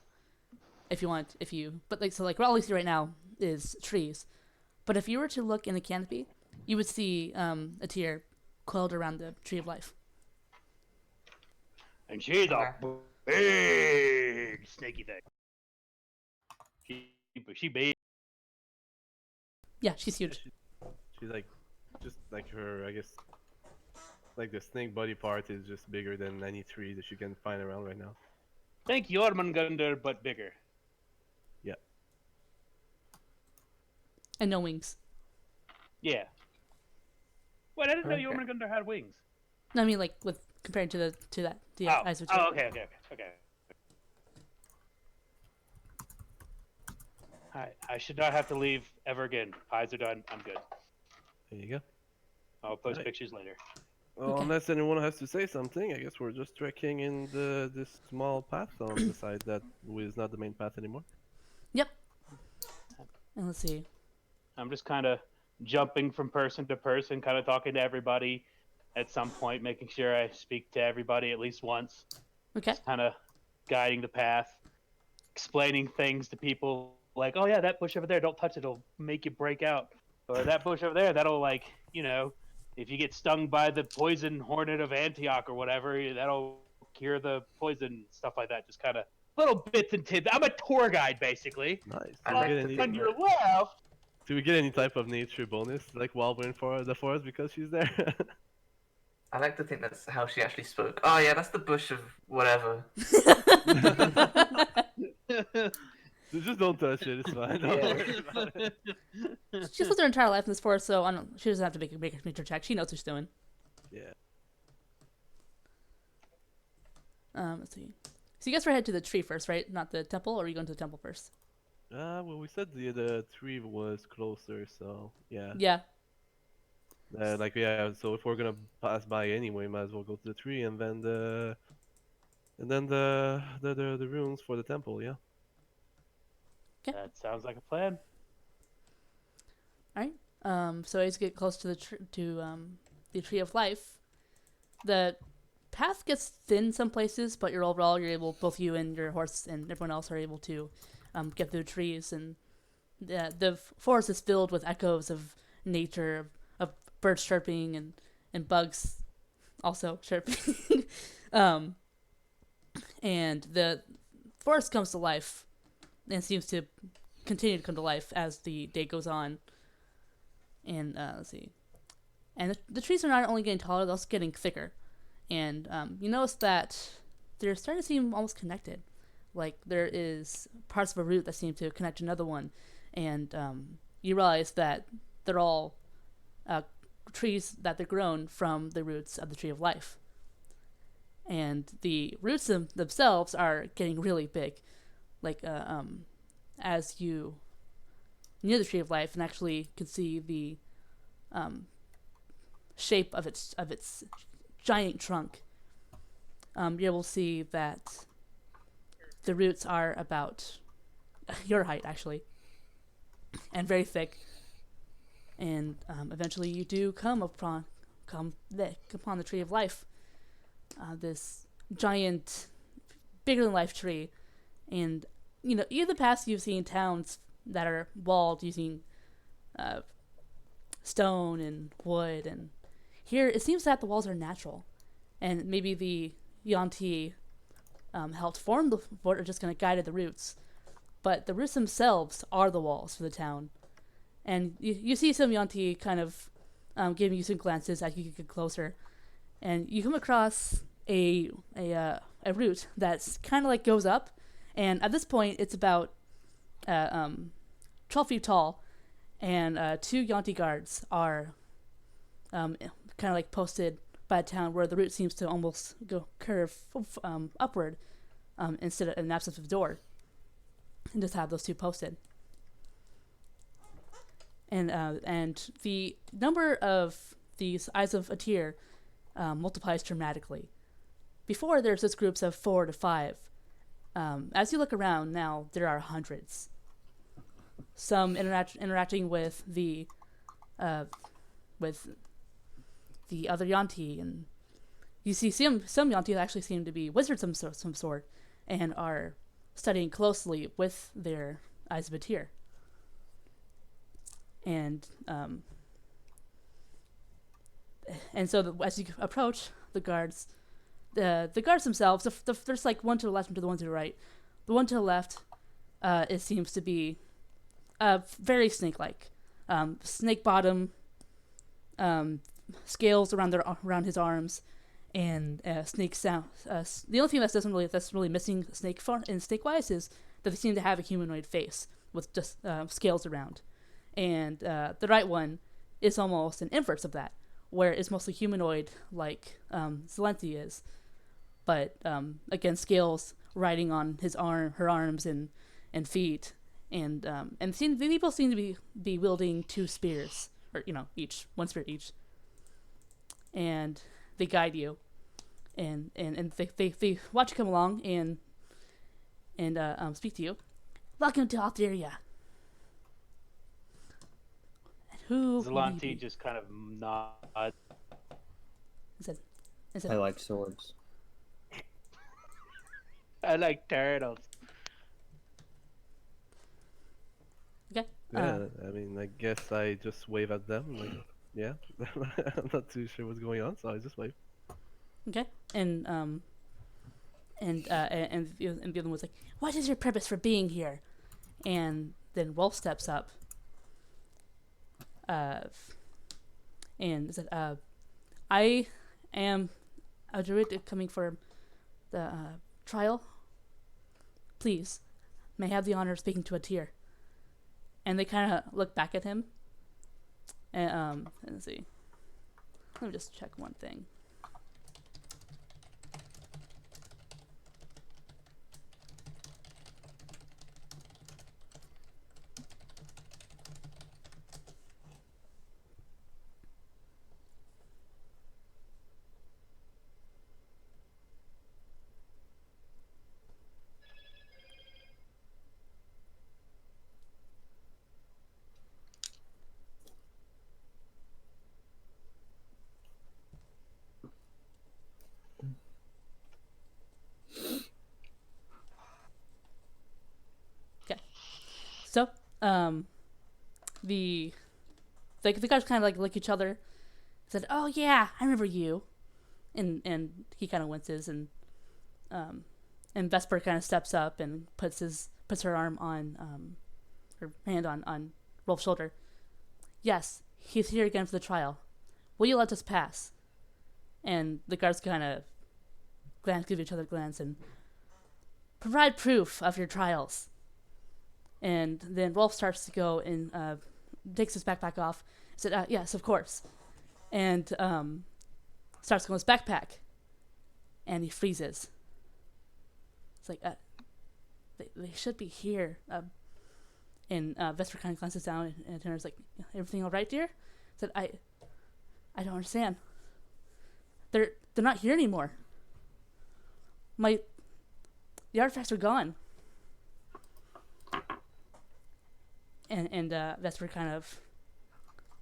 but like, so like what all we see right now is trees. But if you were to look in the canopy, you would see a tear coiled around the tree of life. And she's a big snaky thing. She big. Yeah, she's huge. She's like, just like her, I guess, like the snake body part is just bigger than any tree that you can find around right now. Think Jormungandr, but bigger. Yeah. And no wings. Yeah. Wait, I didn't know Okay. Jormungandr had wings. No, I mean like with compared to the eyes of a tear. Oh, okay. Alright, I should not have to leave ever again. Pies are done. I'm good. There you go. I'll post Right. pictures later. Well, Okay. unless anyone has to say something, I guess we're just trekking in this small path on the side that is not the main path anymore. And let's see. I'm just kind of jumping from person to person, kind of talking to everybody at some point, making sure I speak to everybody at least once. Okay. Just kind of guiding the path, explaining things to people like, oh yeah, that bush over there, don't touch it, it'll make you break out. Or that bush over there, that'll like, if you get stung by the poison hornet of Antioch or whatever, that'll cure the poison, stuff like that. Just kind of little bits and tidbits. I'm a tour guide, basically. Nice. I Do like we, to get any, think On your left, do we get any type of nature bonus, like while we're in the forest because she's there? I like to think that's how she actually spoke. Oh yeah, that's the bush of whatever. Just don't touch it, it's fine. Don't Yeah. worry about it. She's lived her entire life in this forest, so she doesn't have to make a nature check. She knows what she's doing. Yeah. Let's see. So you guys were headed to the tree first, right? Not the temple, or are you going to the temple first? Well, we said the tree was closer, so yeah. Yeah. So if we're gonna pass by anyway, might as well go to the tree and then the ruins for the temple, yeah. that sounds like a plan. All right. So as you get close to the tree of life, the path gets thin some places, but you're able, both you and your horse and everyone else are able to get through trees, and the forest is filled with echoes of nature, of birds chirping and bugs also chirping. And the forest comes to life and seems to continue to come to life as the day goes on. And let's see. And the trees are not only getting taller, they're also getting thicker. And you notice that they're starting to seem almost connected. Like there is parts of a root that seem to connect to another one. And you realize that they're all trees that they're grown from the roots of the tree of life. And the roots themselves are getting really big. Like as you near the tree of life and actually can see the shape of its giant trunk, you're able to see that the roots are about your height actually, and very thick. And eventually you do come upon the tree of life, this giant, bigger than life tree. And in the past you've seen towns that are walled using stone and wood, and here it seems that the walls are natural, and maybe the Yuan-Ti helped form the fort, or just kind of guided the roots, but the roots themselves are the walls for the town. And you see some Yuan-Ti kind of giving you some glances as you get closer, and you come across a root that's kind of like goes up And at this point, it's about 12 feet tall, and two Yanti guards are kind of like posted by a town where the route seems to almost go curve upward instead of an absence of a door, and just have those two posted. And the number of these Eyes of Atir multiplies dramatically. Before, there's just groups of 4 to 5. As you look around now, there are hundreds. Some interacting with the other Yanti, and you see some Yanti actually seem to be wizards of some sort, and are studying closely with their Eyes of Atir. And so as you approach the guards, the guards themselves, there's like one to the left and to the one to the right. The one to the left, it seems to be very snake-like, snake bottom, scales around his arms, and snake sound. The only thing that's really missing snake-wise is that they seem to have a humanoid face with just scales around. And the right one is almost an inverse of that, where it's mostly humanoid, like Zelenti is, but again, scales riding on her arms and feet, and the people seem to be wielding 2 spears, or each one spear each, and they guide you, and they watch you come along and speak to you. Welcome to Altheria. Who? Zelante just kind of nods. I like swords. I like turtles. Okay. Yeah, I mean, I guess I just wave at them. Like, yeah, I'm not too sure what's going on, so I just wave. Okay. And the other one's like, "What is your purpose for being here?" And then Wolf steps up. And said, "I am a druid coming for the trial. Please, may I have the honor of speaking to Atir." And they kind of look back at him. And let's see. Let me just check one thing. So, the guys kind of like look at each other, said, "Oh yeah, I remember you," and he kind of winces, and Vesper kind of steps up and puts her arm on her hand on Rolf's shoulder. "Yes, he's here again for the trial. Will you let us pass?" And the guards kind of give each other a glance and provide proof of your trials. And then Rolf starts to go and takes his backpack off. Said, "Yes, of course," and starts going his backpack, and he freezes. It's like, they should be here. And Vesper kind of glances down, and Tanner's like, "Everything all right, dear?" Said, I don't understand. They're not here anymore. The artifacts are gone." And Vesper kind of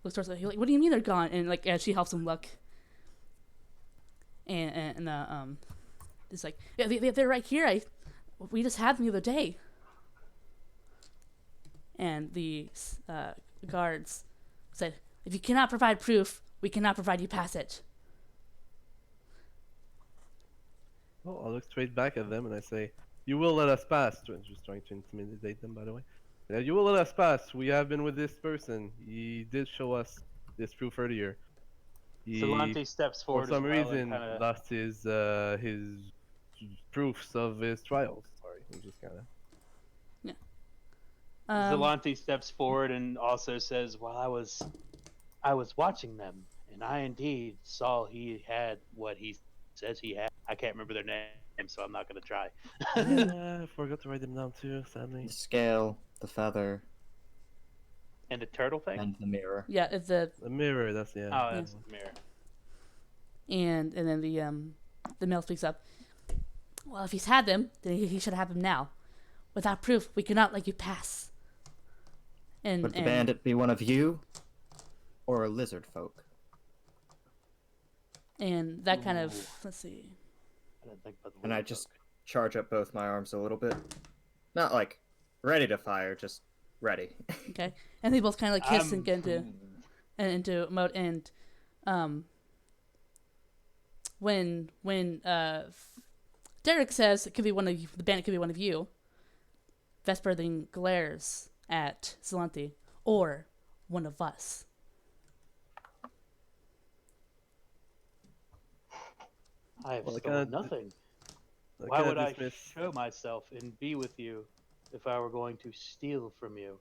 looks towards her. He's like, "What do you mean they're gone?" And like, as she helps him look, and it's like, "Yeah, they're right here. We just had them the other day." And the guards said, "If you cannot provide proof, we cannot provide you passage." Well, I'll look straight back at them and I say, "You will let us pass." Just trying to intimidate them, by the way. "Yeah, you will let us pass. We have been with this person. He did show us this proof earlier. He, Zelante steps for forward some as well reason, and kinda... lost his proofs of his trials. Sorry." we just kind of. Zelante steps forward and also says, "While I was watching them, and I indeed saw he had what he says he had. I can't remember their name, so I'm not gonna try." Yeah, I forgot to write them down too. Sadly. The scale, the feather, And the turtle thing? and the mirror. Yeah, it's the The mirror. That's yeah. Oh, that's the mirror. and then the male speaks up. Well, if he's had them, then he should have them now. Without proof, we cannot let you pass. And Would the bandit be one of you, or a lizard folk? and that kind of Ooh. let's see. I didn't think about the And I little just folk. charge up both my arms a little bit. Not like ready to fire, just ready. Okay, and they both kind of like kiss and I'm- get into mode. And when Derek says it could be one of you, the bandit could be one of you, Vesper then glares at Zelante, or one of us. I have Well, I stolen kinda- nothing. I Why kinda would I dismiss- show myself and be with you if I were going to steal from you?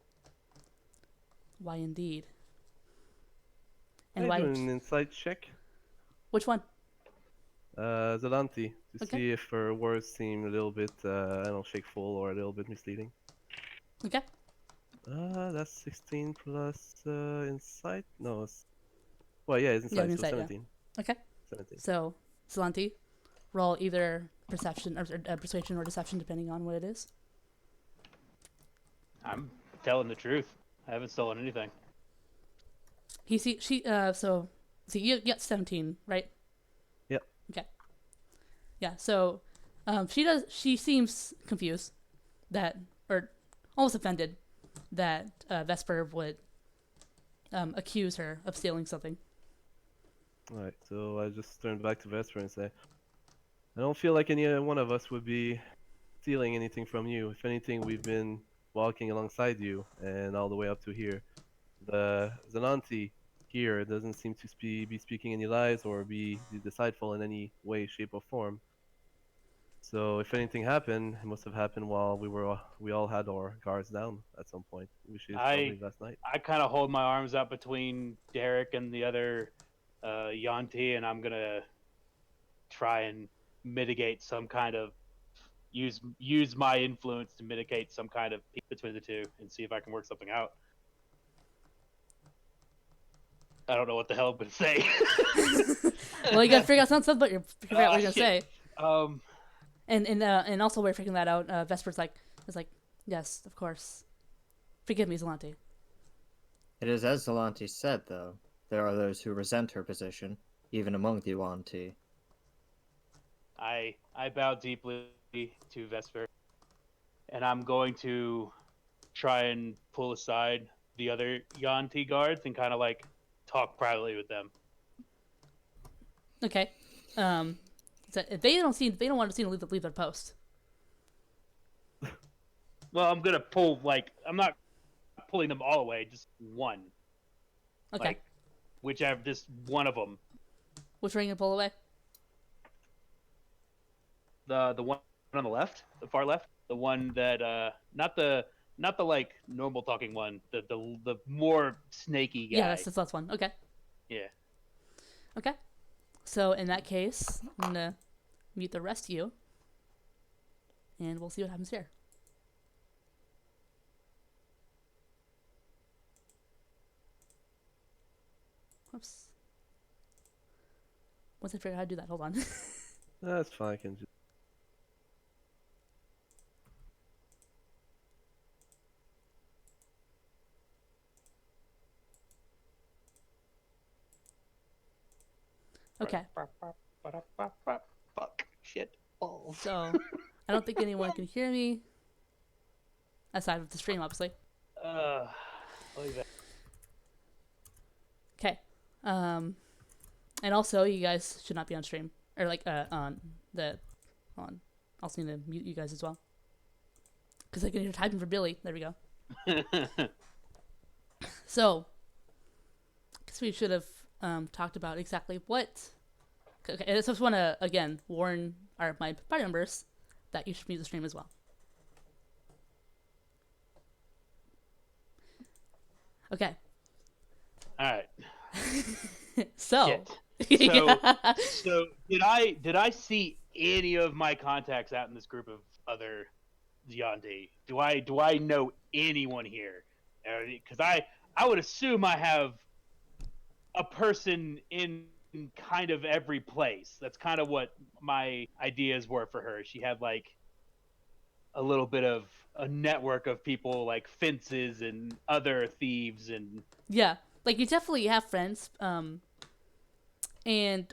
Why indeed? Can And I why? do an insight check? Which one? Zelante, to Okay. see if her words seem a little bit, I don't know, shakeful or a little bit misleading. Okay. That's 16 plus insight. No, well, yeah, it's insight, insight, so yeah. 17. Okay. 17. So, Zelante, roll either perception or persuasion or deception, depending on what it is. I'm telling the truth. I haven't stolen anything. So you get 17, right? Yep. Okay. Yeah. So, she seems confused or almost offended that Vesper would accuse her of stealing something. Alright, so I just turn back to Vesper and say, I don't feel like any one of us would be stealing anything from you. If anything, we've been walking alongside you and all the way up to here. The Zelante here doesn't seem to be speaking any lies or be deceitful in any way, shape, or form. So if anything happened, it must have happened while we all had our guards down at some point, which is probably last night. I kind of hold my arms up between Derek and the other Yanti, and I'm gonna try and mitigate some kind of use my influence to mitigate some kind of peace between the two and see if I can work something out. I don't know what the hell I'm gonna say. Well, you gotta figure out something, but figure out what you're gonna shit. say. And also we're figuring that out. Vesper's like, yes, of course. Forgive me, Zelante. It is as Zelante said, though. There are those who resent her position, even among the Yuan-Ti. I bow deeply to Vesper, and I'm going to try and pull aside the other Yanti guards and kind of like talk privately with them. Okay. So they don't want to see them leave their post. Well, I'm gonna pull I'm not pulling them all away, just one. Okay. Like, whichever, just one of them. Which one are you gonna pull away? The one on the left, the far left, the one that not the like normal talking one, the more snaky guy. Yeah, that's the last one. Okay. Yeah. Okay. So in that case, I'm gonna mute the rest of you, and we'll see what happens here. Whoops. Once I figure out how to do that, hold on. That's fine, I can just... Okay. Fuck. Shit. Balls. So I don't think anyone can hear me, aside of the stream, obviously. Okay. And also, you guys should not be on stream or on. Also need to mute you guys as well, because I can hear typing for Billy. There we go. So, guess we should have talked about exactly what. Okay, I just want to again warn my party members that you should mute the stream as well. Okay. All right. So. Shit. So did I see any of my contacts out in this group of other Yonde? Do I know anyone here? Because I would assume I have a person in kind of every place. That's kind of what my ideas were for her. She had like a little bit of a network of people like fences and other thieves and Yeah, like you definitely have friends. And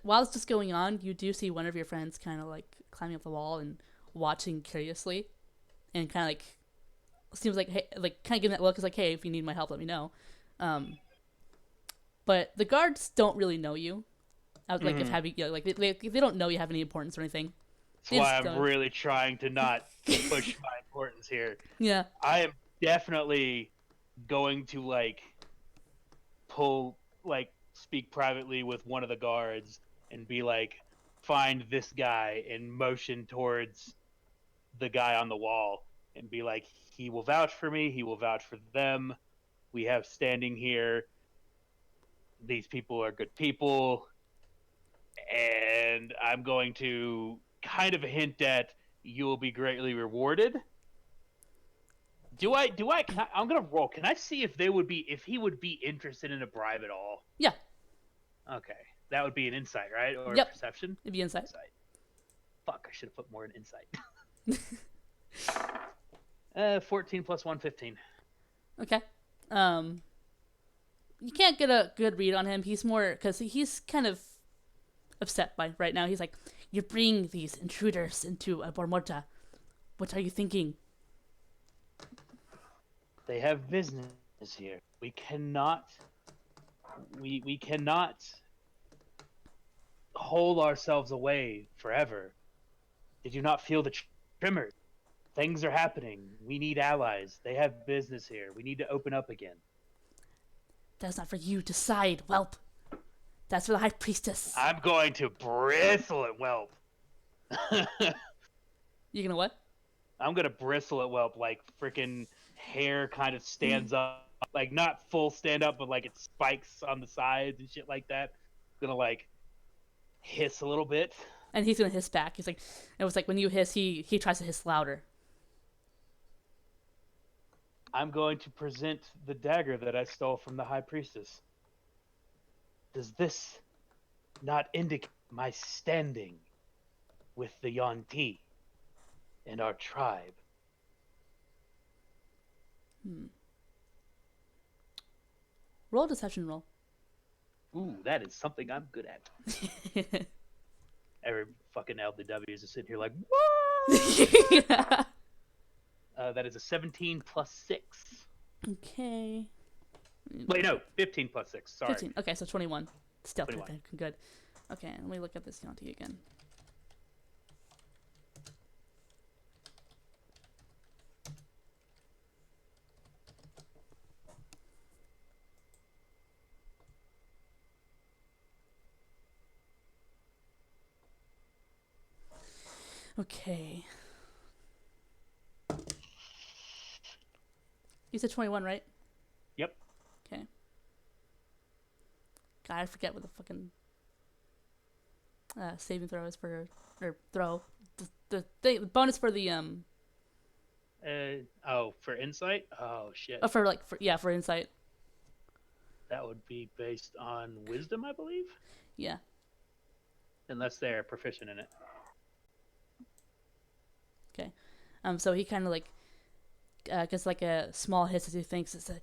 while it's just going on, you do see one of your friends kind of like climbing up the wall and watching curiously, and kind of like seems like hey, like kind of giving that look. Is like, hey, if you need my help, let me know. But the guards don't really know you. I was like, if having like they don't know you have any importance or anything. that's why I'm really trying to not push my importance here. Yeah. I am definitely going to like speak privately with one of the guards and be like, find this guy and motion towards the guy on the wall and be like, he will vouch for me, he will vouch for them. We have standing here. These people are good people. And I'm going to kind of hint at you will be greatly rewarded. I'm gonna roll. Can I see if he would be interested in a bribe at all? Yeah. Okay. That would be an insight, right? Or Yep. perception? It'd be insight. Fuck, I should have put more in insight. 14 plus 1, 15. Okay. You can't get a good read on him. He's more because he's kind of upset by right now. He's like, "You're bringing these intruders into Bormorta. What are you thinking?" They have business here. We cannot hold ourselves away forever. Did you not feel the tremors? Things are happening. We need allies. They have business here. We need to open up again. That's not for you to decide, whelp. That's for the High Priestess. I'm going to bristle at Whelp. You gonna what? I'm gonna bristle at Whelp, like freaking hair kind of stands up, like not full stand up, but like it spikes on the sides and shit like that. Gonna like hiss a little bit. And he's gonna hiss back. He's like, it was like when you hiss, he tries to hiss louder. I'm going to present the dagger that I stole from the High Priestess. Does this not indicate my standing with the Yuan-Ti and our tribe? Roll a deception roll. Ooh, that is something I'm good at. Every fucking LDWs are sitting here like, what? Yeah. That is a 17 plus 6. Okay. Wait, no, 15 plus 6. Sorry. 15. Okay, so 21. Stealth. 21. Okay, good. Okay, let me look at this Yanti again. Okay. You said 21, right? Yep. Okay. God, I forget what the fucking saving throw is for, or throw. The bonus for the For insight? Oh, shit. for insight. That would be based on wisdom, I believe? Yeah. Unless they're proficient in it. Okay. So he kind of like gets like a small hiss as he thinks it's a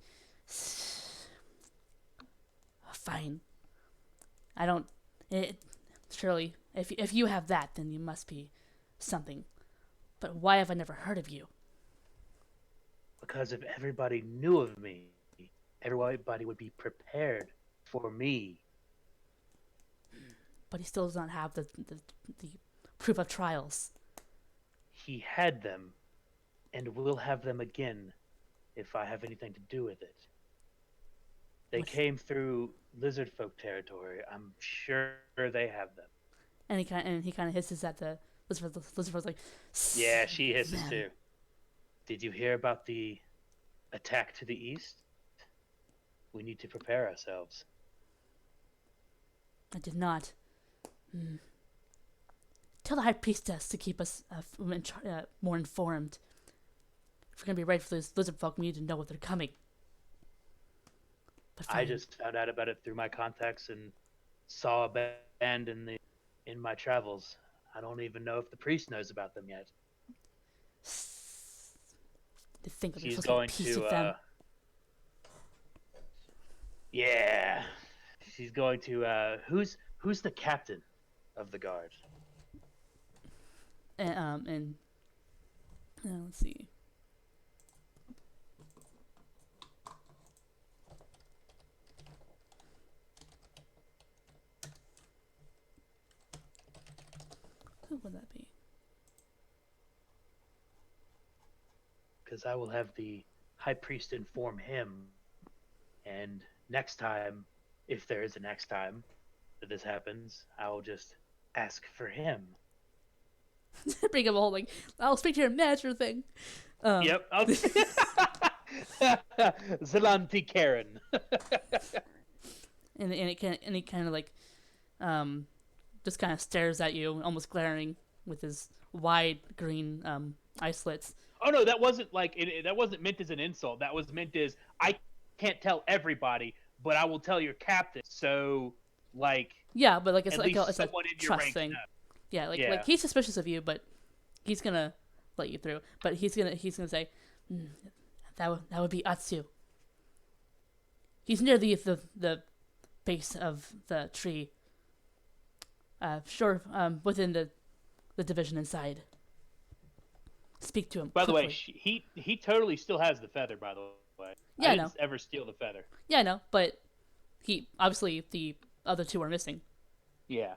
fine. I don't. Surely, if you have that, then you must be something. But why have I never heard of you? Because if everybody knew of me, everybody would be prepared for me. But he still does not have the proof of trials. He had them, and will have them again if I have anything to do with it. They came through lizard folk territory. I'm sure they have them. And he kind of hisses at the Lucifer. Lucifer's like, yeah, she hisses too. Did you hear about the attack to the east? we need to prepare ourselves. I did not. Tell the High Priestess to keep us more informed. If we're going to be ready for those lizard folk, we need to know what they're coming. But I just found out about it through my contacts and saw a band in my travels. I don't even know if the priest knows about them yet. To think of She's there's going a piece to of them. yeah. She's going to who's the captain of the guard? And let's see. Who would that be? Because I will have the high priest inform him, and next time, if there is a next time that this happens, I will just ask for him. Bring up a whole I'll speak to your manager thing. Yep. Zelanti Karen. and he kind of just kind of stares at you, almost glaring with his wide green eye slits. Oh no, that wasn't that wasn't meant as an insult. That was meant as I can't tell everybody, but I will tell your captain. So yeah, but it's a trust thing. Yeah, like he's suspicious of you, but he's gonna let you through. But he's gonna say, that would be Atsu. He's near the base of the tree. Within the division inside. Speak to him. By the way, quickly. he totally still has the feather. By the way, Yeah, I didn't ever steal the feather. Yeah, I know, but he obviously the other two are missing. Yeah.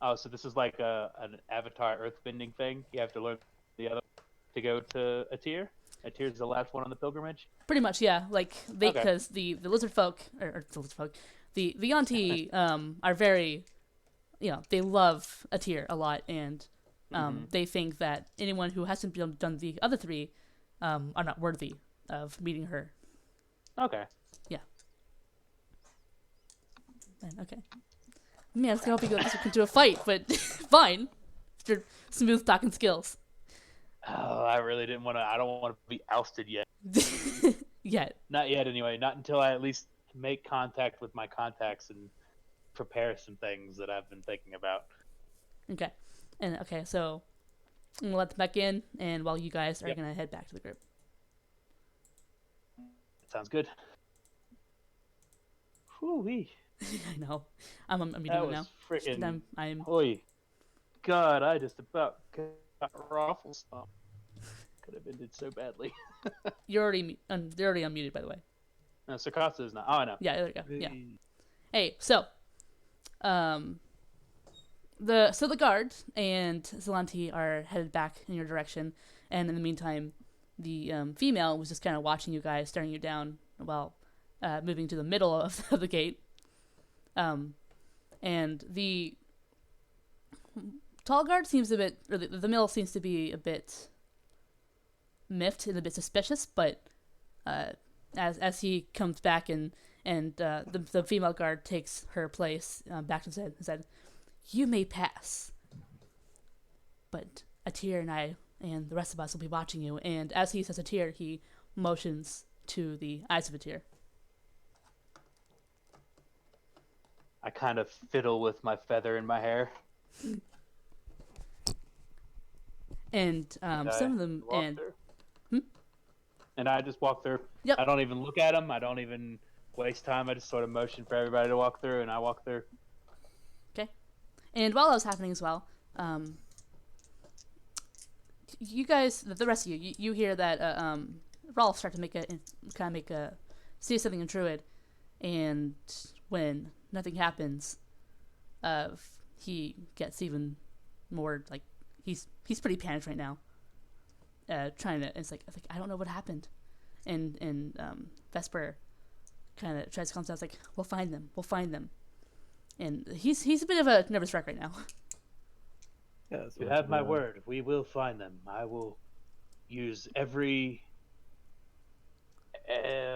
Oh, so this is like an Avatar Earthbending thing. You have to learn the other to go to Atir. Atir's the last one on the pilgrimage. Pretty much, yeah. Because the lizard folk or the lizard folk, the Yanti are very, they love Atir a lot, and they think that anyone who hasn't done the other three are not worthy of meeting her. Okay. Yeah. Okay. Man, I was gonna hope you guys could do a fight, but fine. It's your smooth talking skills. Oh, I really didn't want to. I don't want to be ousted yet. Yet. Not yet, anyway. Not until I at least make contact with my contacts and prepare some things that I've been thinking about. Okay. So I'm gonna let them back in, and while you guys are gonna head back to the group. Sounds good. Whoo-wee. I know. I'm muted now. Freaking. I'm. Oi. God, I just about got raffle stomped. Could have ended so badly. They're already unmuted, by the way. No, Sakatsu is not. Oh, I know. Yeah, there we go. Yeah. Hey, so, the guard and Zelanti are headed back in your direction, and in the meantime, the female was just kind of watching you guys, staring you down while moving to the middle of the gate. And the tall guard seems a bit, or the male seems to be a bit miffed and a bit suspicious, but as he comes back and the female guard takes her place back to his head and said, "You may pass, but Atir and I and the rest of us will be watching you." And as he says Atir, he motions to the eyes of Atir. I kind of fiddle with my feather in my hair. And some of them and I just walk through. Yep. I don't even look at them. I don't even waste time. I just sort of motion for everybody to walk through, and I walk through. Okay. And while that was happening as well, you guys, the rest of you hear that Rolf start to see something in Druid, and when nothing happens, he gets even more he's pretty panicked right now. It's like I don't know what happened, and Vesper kind of tries to calm down. It's like we'll find them, and he's a bit of a nervous wreck right now. Yeah, You have my word. We will find them. I will use every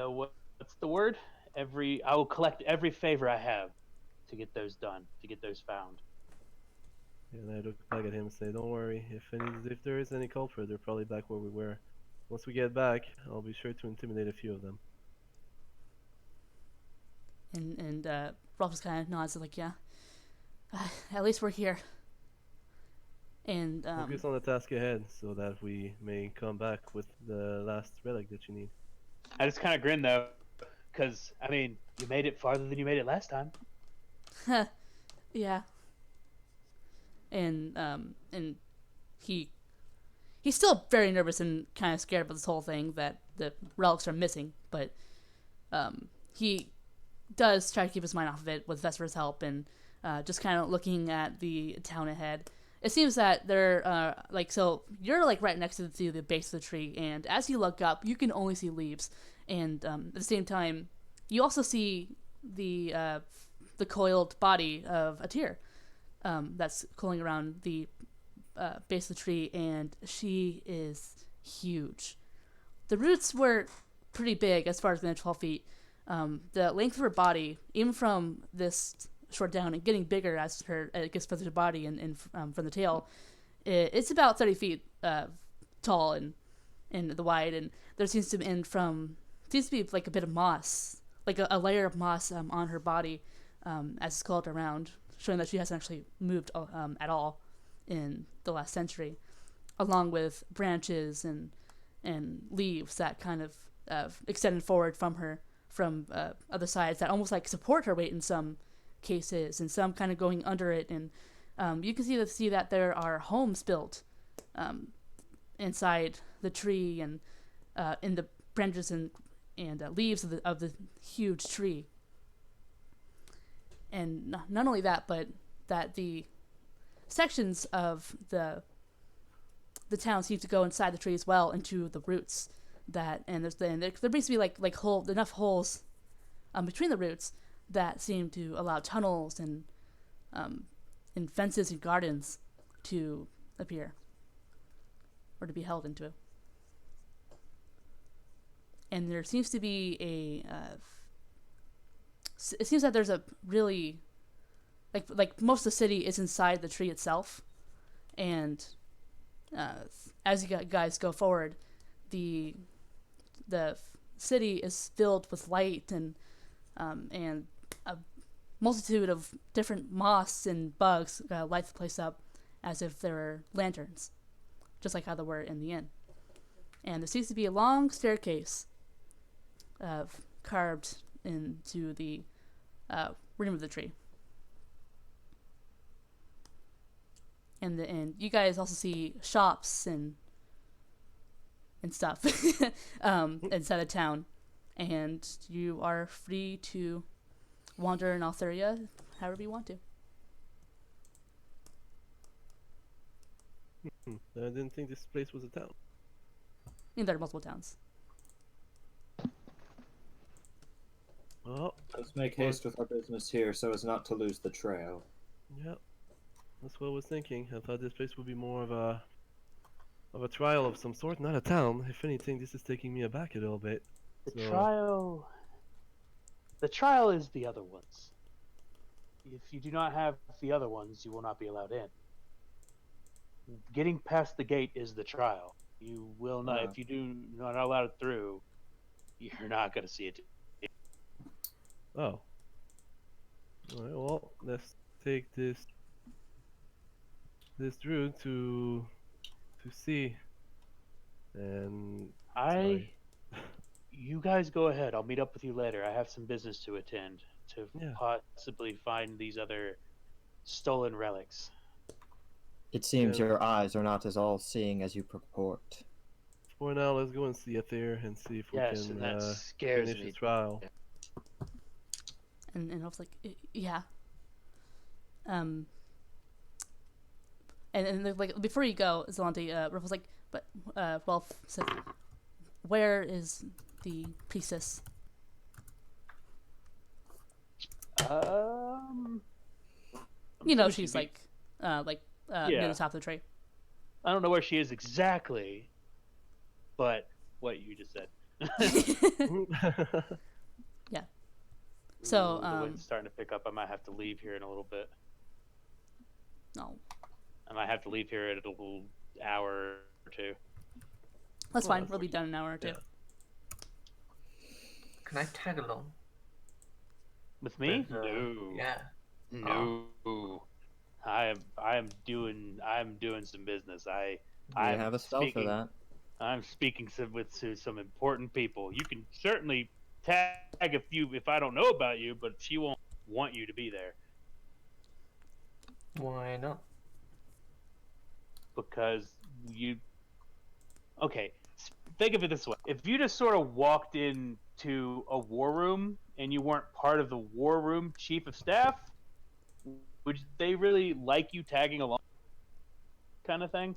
what's the word? I will collect every favor I have to get those done, to get those found. And I look back at him and say, "Don't worry. If there is any culprit, they're probably back where we were. Once we get back, I'll be sure to intimidate a few of them." And Rolf just kind of nods like, yeah, at least we're here. And Focus on the task ahead, so that we may come back with the last relic that you need. I just kind of grin though, because I mean, you made it farther than you made it last time. yeah. And he's still very nervous and kind of scared about this whole thing that the relics are missing, but he does try to keep his mind off of it with Vesper's help and just kind of looking at the town ahead. It seems that they're so you're like right next to the base of the tree, and as you look up, you can only see leaves, and at the same time, you also see the coiled body of Altheria that's coiling around the base of the tree, and she is huge. The roots were pretty big as far as within 12 feet. The length of her body, even from this short down and getting bigger as it gets further to the body and from the tail, it's about 30 feet tall and the wide, and there seems to be like a bit of moss, like a layer of moss on her body as it's coiled around, showing that she hasn't actually moved at all in the last century, along with branches and leaves that kind of extended forward from her from other sides that almost like support her weight in some cases, and some kind of going under it, and you can see that there are homes built inside the tree and in the branches and leaves of the huge tree. And not only that, but that the sections of the town seem to go inside the tree as well, into the roots. There seems to be like enough holes between the roots that seem to allow tunnels and fences and gardens to appear or to be held into. And there seems to be it seems that there's a really like most of the city is inside the tree itself, and as you guys go forward, the city is filled with light and a multitude of different moths and bugs light the place up as if there were lanterns, just like how there were in the inn. And there seems to be a long staircase carved into the rim of the tree. And you guys also see shops and stuff inside the town, and you are free to wander in Altheria however you want to. I didn't think this place was a town. And there are multiple towns. Well, Let's make haste with our business here so as not to lose the trail. yeah, that's what I was thinking. I thought this place would be more of a trial of some sort, not a town. If anything, this is taking me aback a little bit. The trial is the other ones. If you do not have the other ones, you will not be allowed in. Getting past the gate is the trial. You will not, if you do not allow it through, you're not going to see it. Oh. Alright, well, let's take this route to see. And you guys go ahead. I'll meet up with you later. I have some business to attend to possibly find these other stolen relics. It seems your eyes are not as all-seeing as you purport. for now, let's go and see Altheria and see if we Yes, can and that scares finish me. the trial. And I was like, yeah. And like before you go, Zalante, Rolf was like, but Rolf said, where is the priestess? You know, she's like near the top of the tree. I don't know where she is exactly, but what you just said. Yeah. So, the wind's starting to pick up. I might have to leave here in a little bit. no, I might have to leave here in a little hour or two. that's Well, fine. We'll be done in an hour or two. Yeah. Can I tag along? With me? With, No. Yeah. No. I am doing some business. You I'm have a spell for speaking- that. I'm speaking to some important people. You can certainly tag a few if I don't know about you, but she won't want you to be there Why not? because you. Okay, think of it this way: if you just sort of walked into a war room and you weren't part of the war room chief of staff, would they really like you tagging along? Kind of thing.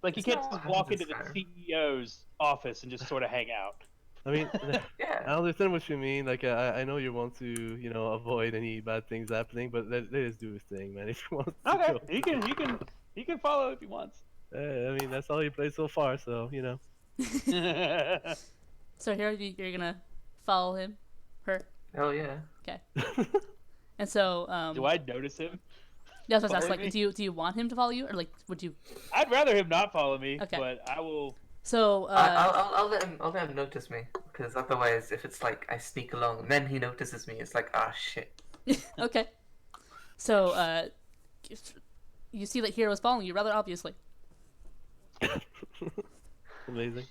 Like you Isn't can't that just what walk happens into in the Skyrim? CEO's office and just sort of hang out. I mean, I Yeah. understand what you mean. Like, I know you want to, avoid any bad things happening, but let us do his thing, man. If he wants to Okay, go. he can follow if he wants. I mean, that's all he played so far, so So here you're gonna follow him, her, Oh yeah. and so Do I notice him? yeah, so I was follow like, me? do you want him to follow you, or like would you? I'd rather him not follow me, Okay. but I will. So I'll let him notice me, because otherwise, if it's like I sneak along and then he notices me, it's like shit. okay. So you see that Hero is following you rather obviously. Amazing.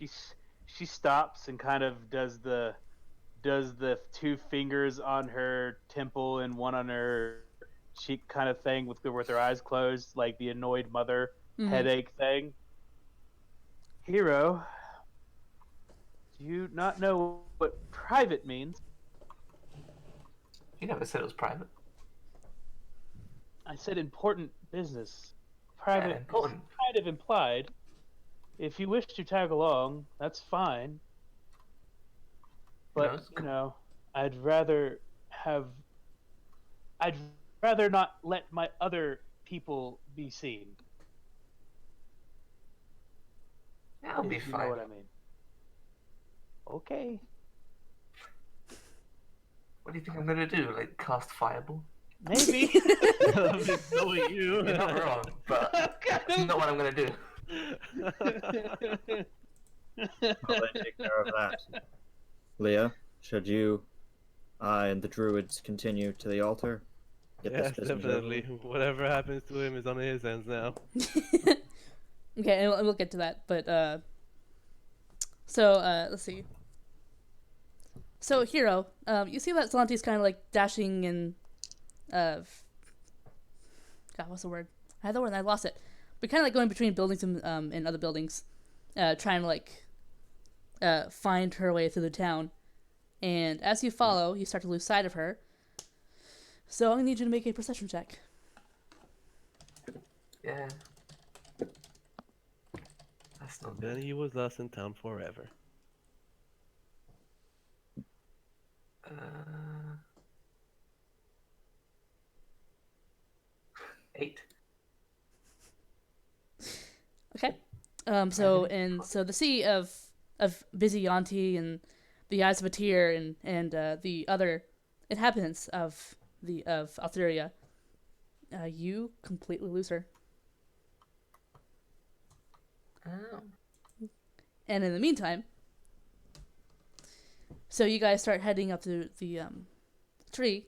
She stops and kind of does the two fingers on her temple and one on her cheek kind of thing with her eyes closed, like the annoyed mother Mhm. headache thing. Hero, do you not know what private means? You never said it was private. I said important business. Private Yeah, important. is kind of implied. If you wish to tag along, that's fine. But it's I'd rather not let my other people be seen. Yeah, I'll be If you fine. know what I mean. Okay. What do you think I'm gonna do? Like cast fireball? Maybe. Knowing you. You're not wrong, but that's not what I'm gonna do. I'll let take care of that. Leah, should you, I and the druids continue to the altar? Get Yes, this business definitely. over? Whatever happens to him is on his hands now. Okay, and we'll get to that, but so let's see. So Hero, you see that Salanti's kind of like dashing and God, what's the word? I had the word and I lost it. But kind of like going between buildings and other buildings, trying to like find her way through the town. And as you follow, you start to lose sight of her. So I'm gonna need you to make a perception check. Yeah. That's not Then good. he was lost in town forever. 8. Okay. So the sea of busy Yanti and the eyes of a tear and the other inhabitants of Altheria, you completely lose her. Oh. And in the meantime, so you guys start heading up the tree,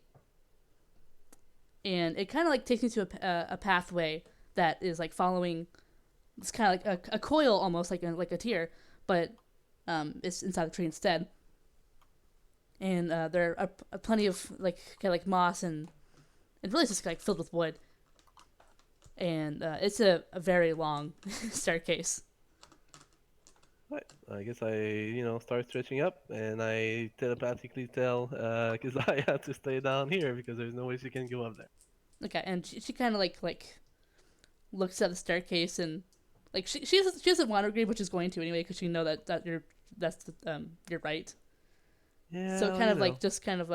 and it kind of like takes you to a pathway that is like following. It's kind of like a coil, almost like a tier, but it's inside the tree instead. And there are plenty of like kind of like moss and really it's just like filled with wood. And it's a very long staircase. Right. I guess I, start stretching up, and I telepathically tell, because I have to stay down here because there's no way she can go up there. Okay, and she kind of like looks at the staircase and like she doesn't want to agree, but she's going to anyway because she know that you're right. Yeah. So it kind of like just kind of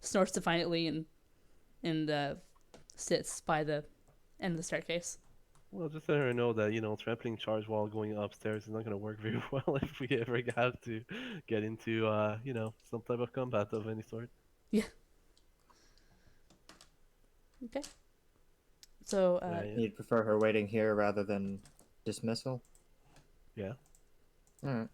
snorts defiantly and sits by the end of the staircase. Well, just let her know that, trampling charge while going upstairs is not going to work very well if we ever have to get into, some type of combat of any sort. Yeah. Okay. So, Yeah. You'd prefer her waiting here rather than dismissal? Yeah. Alright.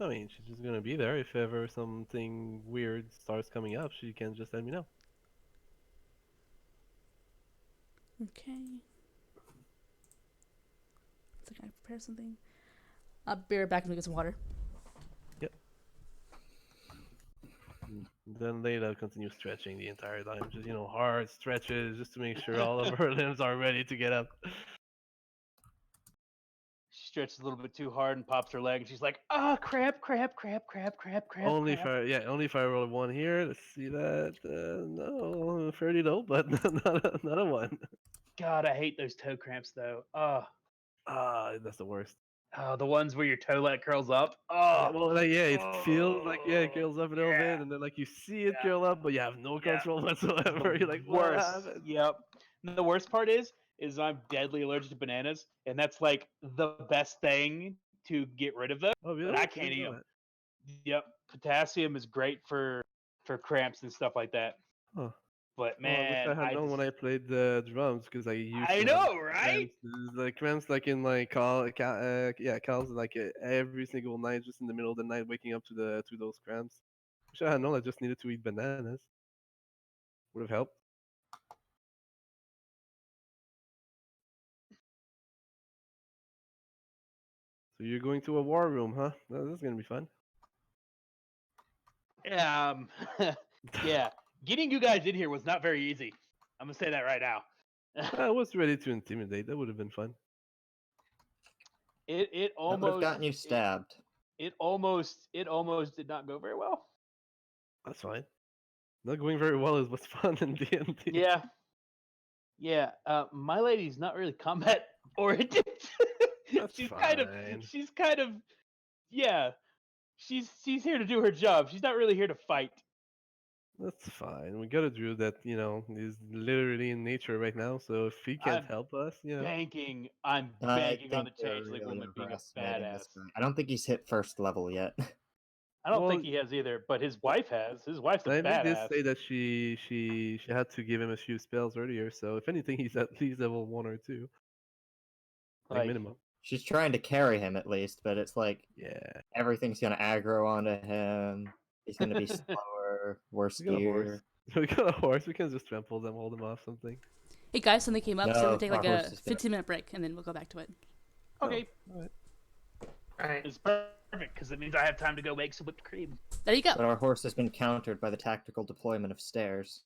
I mean, she's just going to be there. If ever something weird starts coming up, she can just let me know. okay. So can I prepare something? I'll be right back and get some water. Then Layla continues stretching the entire time. Just, hard stretches just to make sure all of her limbs are ready to get up. She stretches a little bit too hard and pops her leg, and she's like, "Ah, crap, crap, crap, crap, crap, crap, Only crap." only if I roll a 1 here. Let's see that. No, fairly low, but not a 1. God, I hate those toe cramps though. That's the worst. The ones where your toe like curls up. Yeah, well, it feels like it curls up a little yeah. bit, and then like you see it Yeah. curl up, but you have no Yeah. control whatsoever. You're like, what Worst. happened? Yep. And the worst part is I'm deadly allergic to bananas, and that's like the best thing to get rid of those. Oh, really? But I I can't didn't eat know them. Yep. Potassium is great for cramps and stuff like that. that. Huh. But Well, I wish man, I had known when I played the drums because I used I to have know, right? cramps. Like cramps, like in like calls, like every single night, just in the middle of the night, waking up to those cramps. Wish I had known. I just needed to eat bananas. Would have helped. So you're going to a war room, huh? This is gonna be fun. Um, yeah. Getting you guys in here was not very easy. I'm gonna say that right now. I was ready to intimidate. That would have been fun. It That would have almost gotten you stabbed. it almost did not go very well. That's fine. Not going very well is what's fun in D&D. Yeah. Yeah. My lady's not really combat oriented. That's she's fine. kind of yeah. She's here to do her job. She's not really here to fight. That's fine. We got a druid that, is literally in nature right now, so if he can't I'm help us, I'm I banking on think the you're changeling really woman being a overestimating this badass. guy. I don't think he's hit first level yet. I don't Well, think he has either, but his wife has. His wife's a Naomi did badass. say that she had to give him a few spells earlier, so if anything, he's at least level 1 or 2, like Like, minimum. She's trying to carry him at least, but it's like Yeah, everything's gonna aggro onto him. He's gonna be slower, worse we got a horse. gear. We got a horse. We can just trample them, hold them off, something. Hey guys, something came up, so we're No, gonna take like our a horse is dead. 15-minute break, and then we'll go back to it. okay, Alright. Alright. it's perfect because it means I have time to go make some whipped cream. There you go. But our horse has been countered by the tactical deployment of stairs.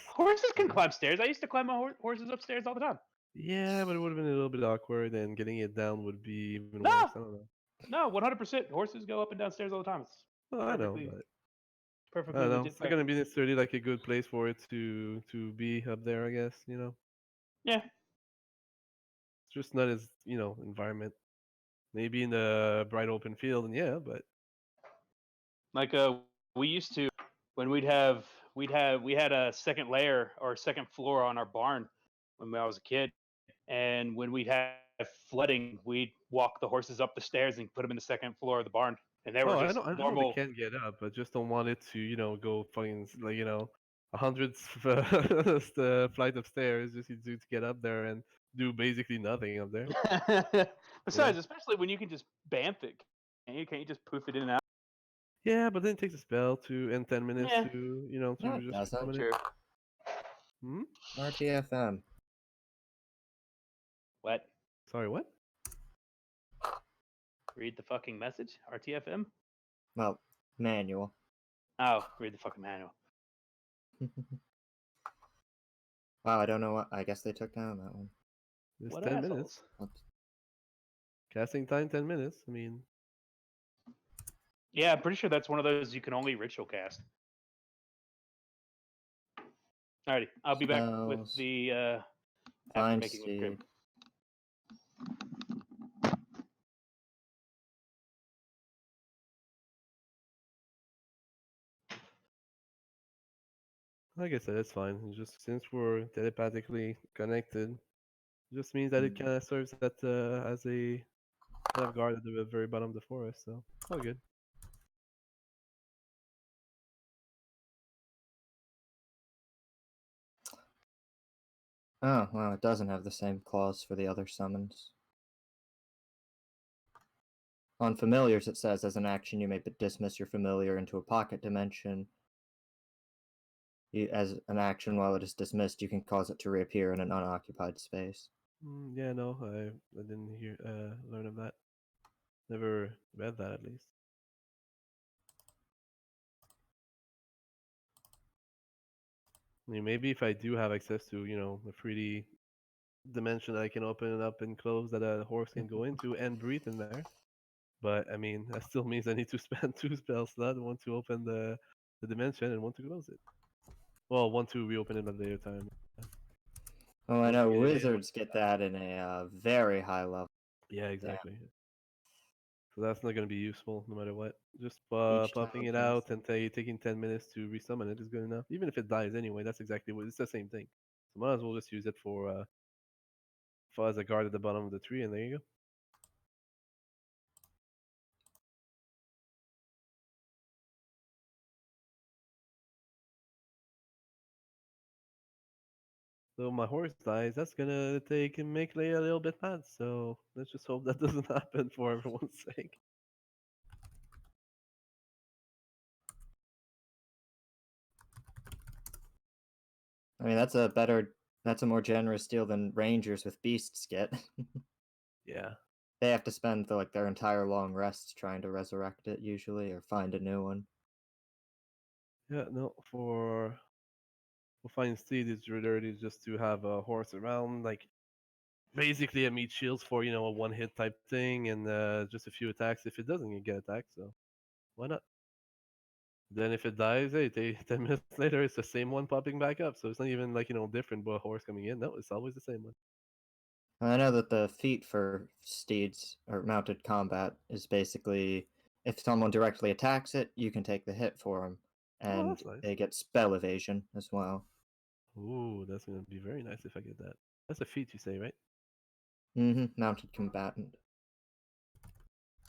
Horses can climb stairs. I used to climb my horses upstairs all the time. Yeah, but it would have been a little bit awkward, and getting it down would be even No! worse. I don't know. No, 100%. Horses go up and down stairs all the time. It's Oh, I know, perfectly, but I perfectly don't know. legit It's not thing. gonna be necessarily like a good place for it to be up there. I guess Yeah. it's just not as environment. Maybe in a bright open field, and yeah, but Like we used to when we had a second layer or second floor on our barn when I was a kid, and when we'd have flooding, we'd walk the horses up the stairs and put them in the second floor of the barn, and they were I just know they normal. can get up. I just don't want it to go fucking like 100 flight of stairs just to get up there and do basically nothing up there. Besides, especially when you can just bamf it, can't you just poof it in and out? Yeah, but then it takes a spell to and 10 minutes Yeah. to No, to it just doesn't. summon it. True. Hmm? RTFM. What? Sorry, what? Read the fucking message. RTFM. Well, manual. Oh, read the fucking manual. Wow, I don't know what. I guess they took down that one. It's What 10 assholes? minutes. What? Casting time 10 minutes. I mean, Yeah, I'm pretty sure that's one of those you can only ritual cast. Alrighty, I'll be back with Spells. the after Find making whipped cream. seed. Like I said, it's fine. It's just since we're telepathically connected, it just means that it Mm. kind of serves as a kind of guard at the very bottom of the forest. So it's all good. Oh, well, it doesn't have the same clause for the other summons. On familiars, it says, as an action, you may dismiss your familiar into a pocket dimension. As an action, while it is dismissed, you can cause it to reappear in an unoccupied space. Yeah, no, I didn't hear learn of that. Never read that at least. I mean, maybe if I do have access to, a 3D dimension that I can open it up and close that a horse can go into and breathe in there. But I mean, that still means I need to spend 2 spell slots, one to open the dimension and one to close it. Well, one to reopen it at a later time. Oh, I One to know get it in, one wizards to get get out. that in a very high level. Yeah, Damn. exactly. So that's not going to be useful no matter what. Just Each time popping you it cast out it. and taking 10 minutes to resummon it is good enough. Even if it dies anyway, that's exactly what it's the same thing. So might as well just use it for as a guard at the bottom of the tree, and there you go. So my horse dies, that's gonna take and make Leia a little bit mad. So let's just hope that doesn't happen for everyone's sake. I mean, that's a more generous deal than rangers with beasts get. Yeah. They have to spend their entire long rest trying to resurrect it usually, or find a new one. Yeah, no, for finding steed it's dirty just to have a horse around, like basically a meat shields for, a one hit type thing and just a few attacks if it doesn't get attacked, so why not? Then if it dies, hey, 10 minutes later it's the same one popping back up. So it's not even like, different but a horse coming in. No, it's always the same one. I know that the feat for steeds or mounted combat is basically if someone directly attacks it, you can take the hit for them, Oh, and that's nice. they get spell evasion as well. Ooh, that's gonna be very nice if I get that. That's a feat you say, right? Mounted combatant.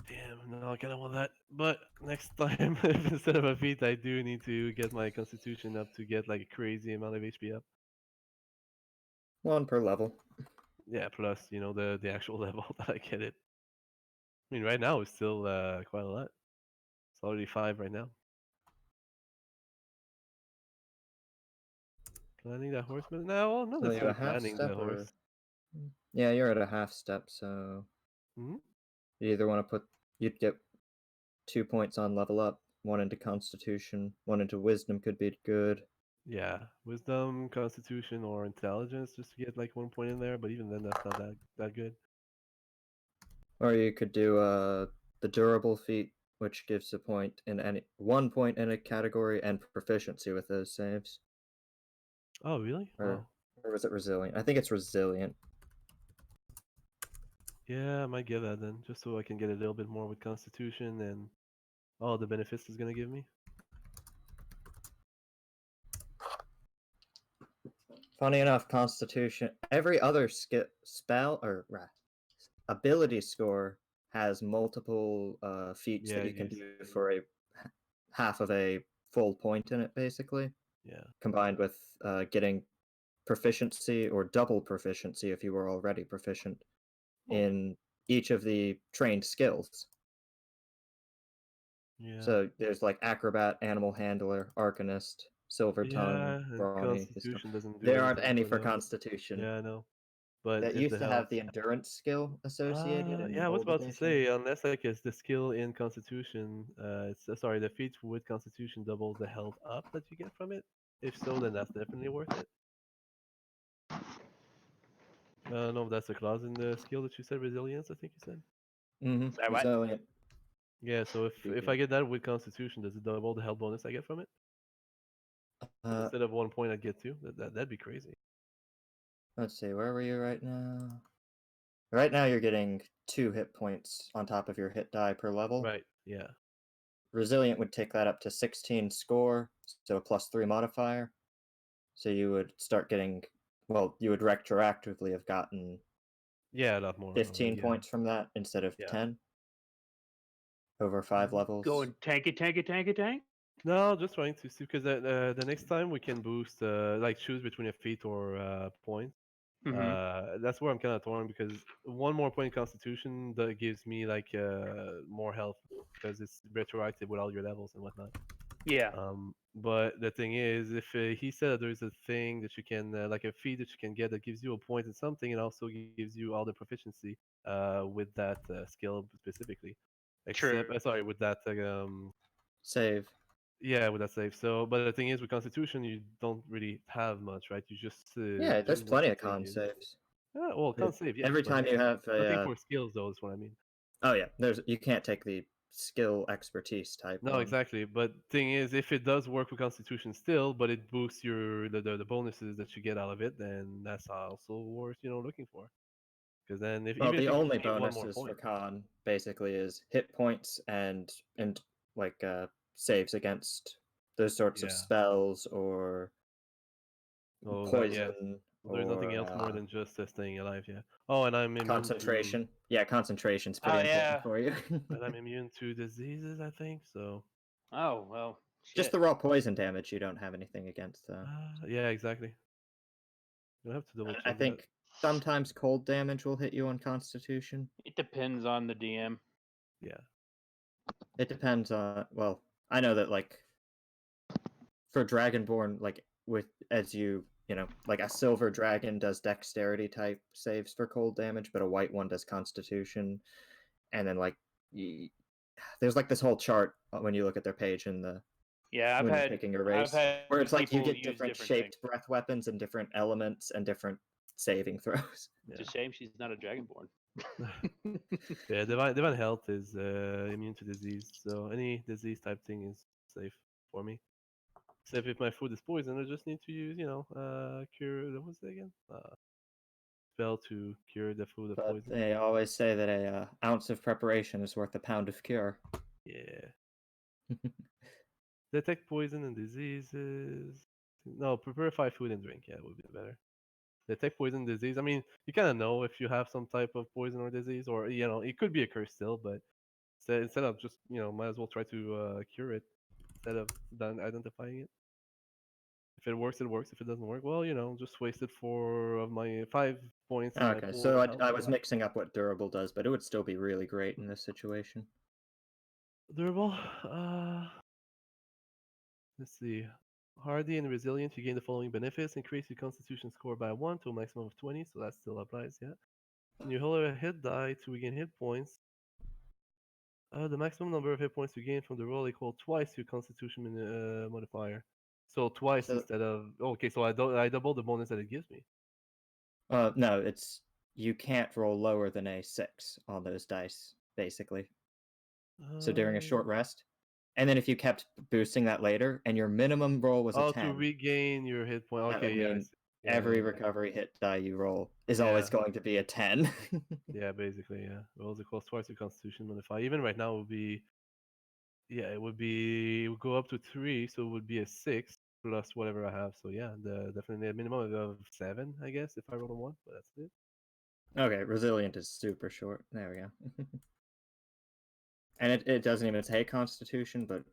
Damn, no, I kinda want that. But next time, if instead of a feat, I do need to get my constitution up to get like a crazy amount of HP up. One per level. Yeah, plus, the actual level that I get it. I mean, right now it's still quite a lot. It's already 5 right now. Planning that horseman? No, I'm not So you're a necessarily half planning the step or horse. yeah, you're at a half step, so Hmm. you either want to you'd get 2 points on level up, one into constitution, one into wisdom could be good. Yeah, wisdom, constitution, or intelligence just to get like 1 point in there. But even then, that's not that good. Or you could do the durable feat, which gives 1 point in a category and proficiency with those saves. Oh, really? Or, Wow. or was it resilient? I think it's resilient. Yeah, I might get that then, just so I can get a little bit more with constitution and all the benefits it's gonna give me. Funny enough, constitution, every other spell or ability score has multiple feats Yeah, that you it can is. do for a half of a full point in it, basically, Yeah. combined with getting proficiency or double proficiency if you were already proficient Oh. in each of the trained skills. Yeah. So there's like acrobat, animal handler, arcanist, silver tongue, Yeah, and brawny. constitution doesn't do There aren't anything any for for them. constitution. Yeah, I know. But That if the used to have health. the endurance skill associated in Yeah, I was old about to edition. say, unless like it's the skill in Constitution, it's sorry, the feat with Constitution doubles the health up that you get from it. If so, then that's definitely worth it. I don't know if that's a clause in the skill that you said, resilience. I think you said. Sorry, what? Resilient. Yeah, so if I get that with Constitution, does it double the health bonus I get from it? Uh, Instead of 1 point, I'd get 2. That'd be crazy. let's see, where were you right now? Right now you're getting 2 hit points on top of your hit die per level. Right. Yeah. Resilient would take that up to 16 score, so a +3 modifier. So you would start getting, well, you would retroactively have gotten Yeah, a lot more. 15 yeah. points from that instead of Yeah. 10 over 5 levels. Going tank. No, just trying to see because the next time we can boost, like choose between a feat or point. That's where I'm kind of torn because one more point in Constitution that gives me like more health because it's retroactive with all your levels and whatnot. Yeah. But the thing is, if he said that there's a thing that you can, like a feat that you can get that gives you a point in something and also gives you all the proficiency with that skill specifically. Except, True. sorry, with that, Save. yeah, with that save. So, but the thing is, with Constitution, you don't really have much, right? You just Yeah, do there's what plenty the of thing con is. saves. Well, can't save, yes, Every but time you have nothing a. for skills, though, is what I mean. Oh, yeah, you can't take the skill expertise type No, one. exactly. But thing is, if it does work with Constitution still, but it boosts your the bonuses that you get out of it, then that's also worth looking for. Because then Well, even if the it gives only me one more bonuses for point, con basically is hit points and like saves against those sorts of yeah. spells or Oh, that yes. poison There's nothing or else more than just staying alive. Yeah. Oh, and I'm immune to concentration. Yeah, concentration's pretty Oh important yeah. for you. and I'm immune to diseases, I think. So. Oh well. Just Shit. the raw poison damage you don't have anything against though. Yeah, exactly. You'll have to double I check that. think sometimes cold damage will hit you on constitution. It depends on the DM. Yeah. It depends on, well, I know that like for Dragonborn, like with as you know, like a silver dragon does dexterity type saves for cold damage, but a white one does constitution. And then like there's like this whole chart when you look at their page in the Yeah, when you're picking your race, where it's like you people get use different things. shaped breath weapons and different elements and different saving throws. It's a shame she's not a dragonborn. Yeah, divine health is immune to disease, so any disease type thing is safe for me. Except if my food is poison, I just need to use, cure. What was it again? Spell to cure the food of But poison. they always say that a ounce of preparation is worth a pound of cure. Yeah. Detect poison and diseases. No, purify food and drink. Yeah, would be better. Detect poison disease. I mean, you kind of know if you have some type of poison or disease, or it could be a curse still, but instead of just might as well try to cure it instead of identifying it. If it works, it works. If it doesn't work, well, just wasted 4 of my 5 points in my Okay, pool so of health. I was mixing up what durable does, but it would still be really great in this situation. Durable. Let's see. Hardy and resilient, you gain the following benefits: increase your Constitution score by 1 to a maximum of 20, so that still applies. Yeah. And you roll a hit die to regain hit points. The maximum number of hit points you gain from the roll equal twice your Constitution modifier. So twice So, instead of okay. So I double the bonus that it gives me. no, it's you can't roll lower than a 6 on those dice, basically. So during a short rest, and then if you kept boosting that later, and your minimum roll was a 10, to regain your hit point. that Okay, would yeah. mean Yeah, every yeah. recovery hit die you roll is Yeah. always going to be a 10. Yeah, basically, yeah. Rolls equals twice your Constitution modifier. Even right now, it would be, yeah, it would go up to 3, so it would be a 6 plus whatever I have. So yeah, definitely a minimum of 7, I guess, if I roll a 1. But that's it. Okay, resilient is super short. There we go. And it doesn't even say constitution, but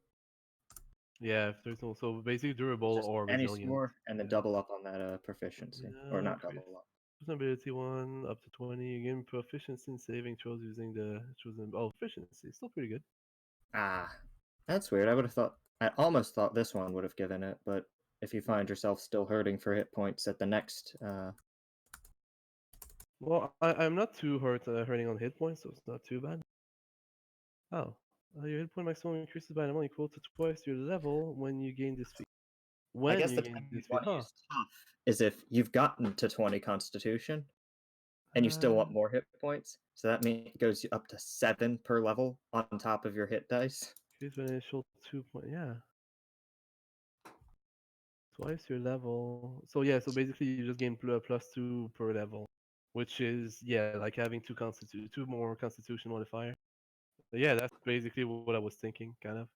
Yeah, if there's no, so basically durable just or any resilient. score, and then Yeah. double up on that proficiency, or not Increase double up. ability 1 up to 20. Again, proficiency in saving throws using the chosen. Oh, proficiency, still pretty good. Ah, that's weird. I almost thought this one would have given it, but if you find yourself still hurting for hit points at the next, Well, I'm not too hurting on hit points, so it's not too bad. Oh, your hit point maximum increases by an amount equal to twice your level when you gain this feat. I When guess you the gain time this you want feat, to use tough is if you've gotten to 20 constitution, and you still want more hit points. So that means it goes up to 7 per level on top of your hit dice. increase by initial 2 point. Yeah, twice your level. So yeah, so basically you just gain +2 per level, which is like having two more Constitution modifier. So yeah, that's basically what I was thinking, kind of.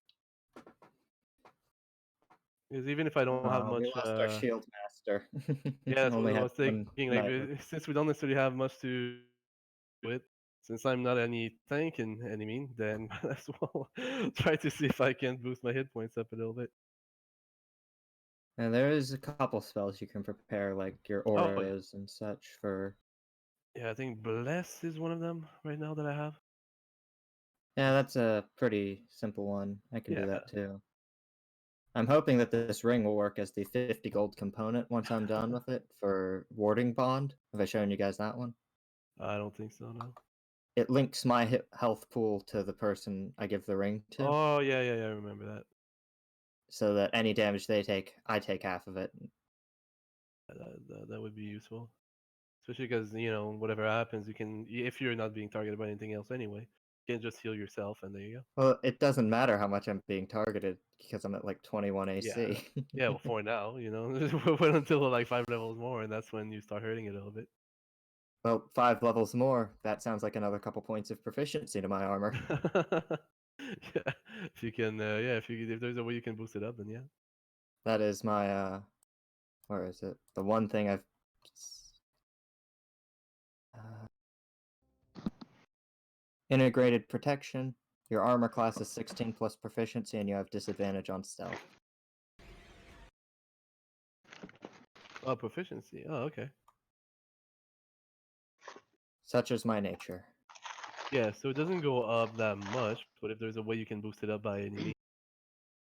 Because even if I don't have We much, lost our shield caster. Yeah, that's what Only I have was one thinking. Like, magic. since we don't necessarily have much to do it, since I'm not any tank in any mean, then as well try to see if I can boost my hit points up a little bit. And there is a couple spells you can prepare, like your Oh, yeah. auras and such for. Yeah, I think Bless is one of them right now that I have. Yeah, that's a pretty simple one. I can do Yeah. that too. I'm hoping that this ring will work as the 50 gold component once I'm done with it for Warding Bond. Have I shown you guys that one? I don't think so, no. It links my health pool to the person I give the ring to, Oh, yeah, I remember that. so that any damage they take, I take half of it. That would be useful. Especially because, whatever happens, you can, if you're not being targeted by anything else anyway, you can just heal yourself, and there you go. Well, it doesn't matter how much I'm being targeted because I'm at like 21 AC. Yeah, well, for now, wait until like 5 levels more, and that's when you start hurting it a little bit. Well, 5 levels more. That sounds like another couple points of proficiency to my armor. Yeah, if you can, if there's a way you can boost it up, then yeah. That is my where is it? The one thing I've integrated protection. Your armor class is 16 plus proficiency, and you have disadvantage on stealth. Oh, proficiency. Oh, okay. Such is my nature. Yeah, so it doesn't go up that much, but if there's a way you can boost it up by any means,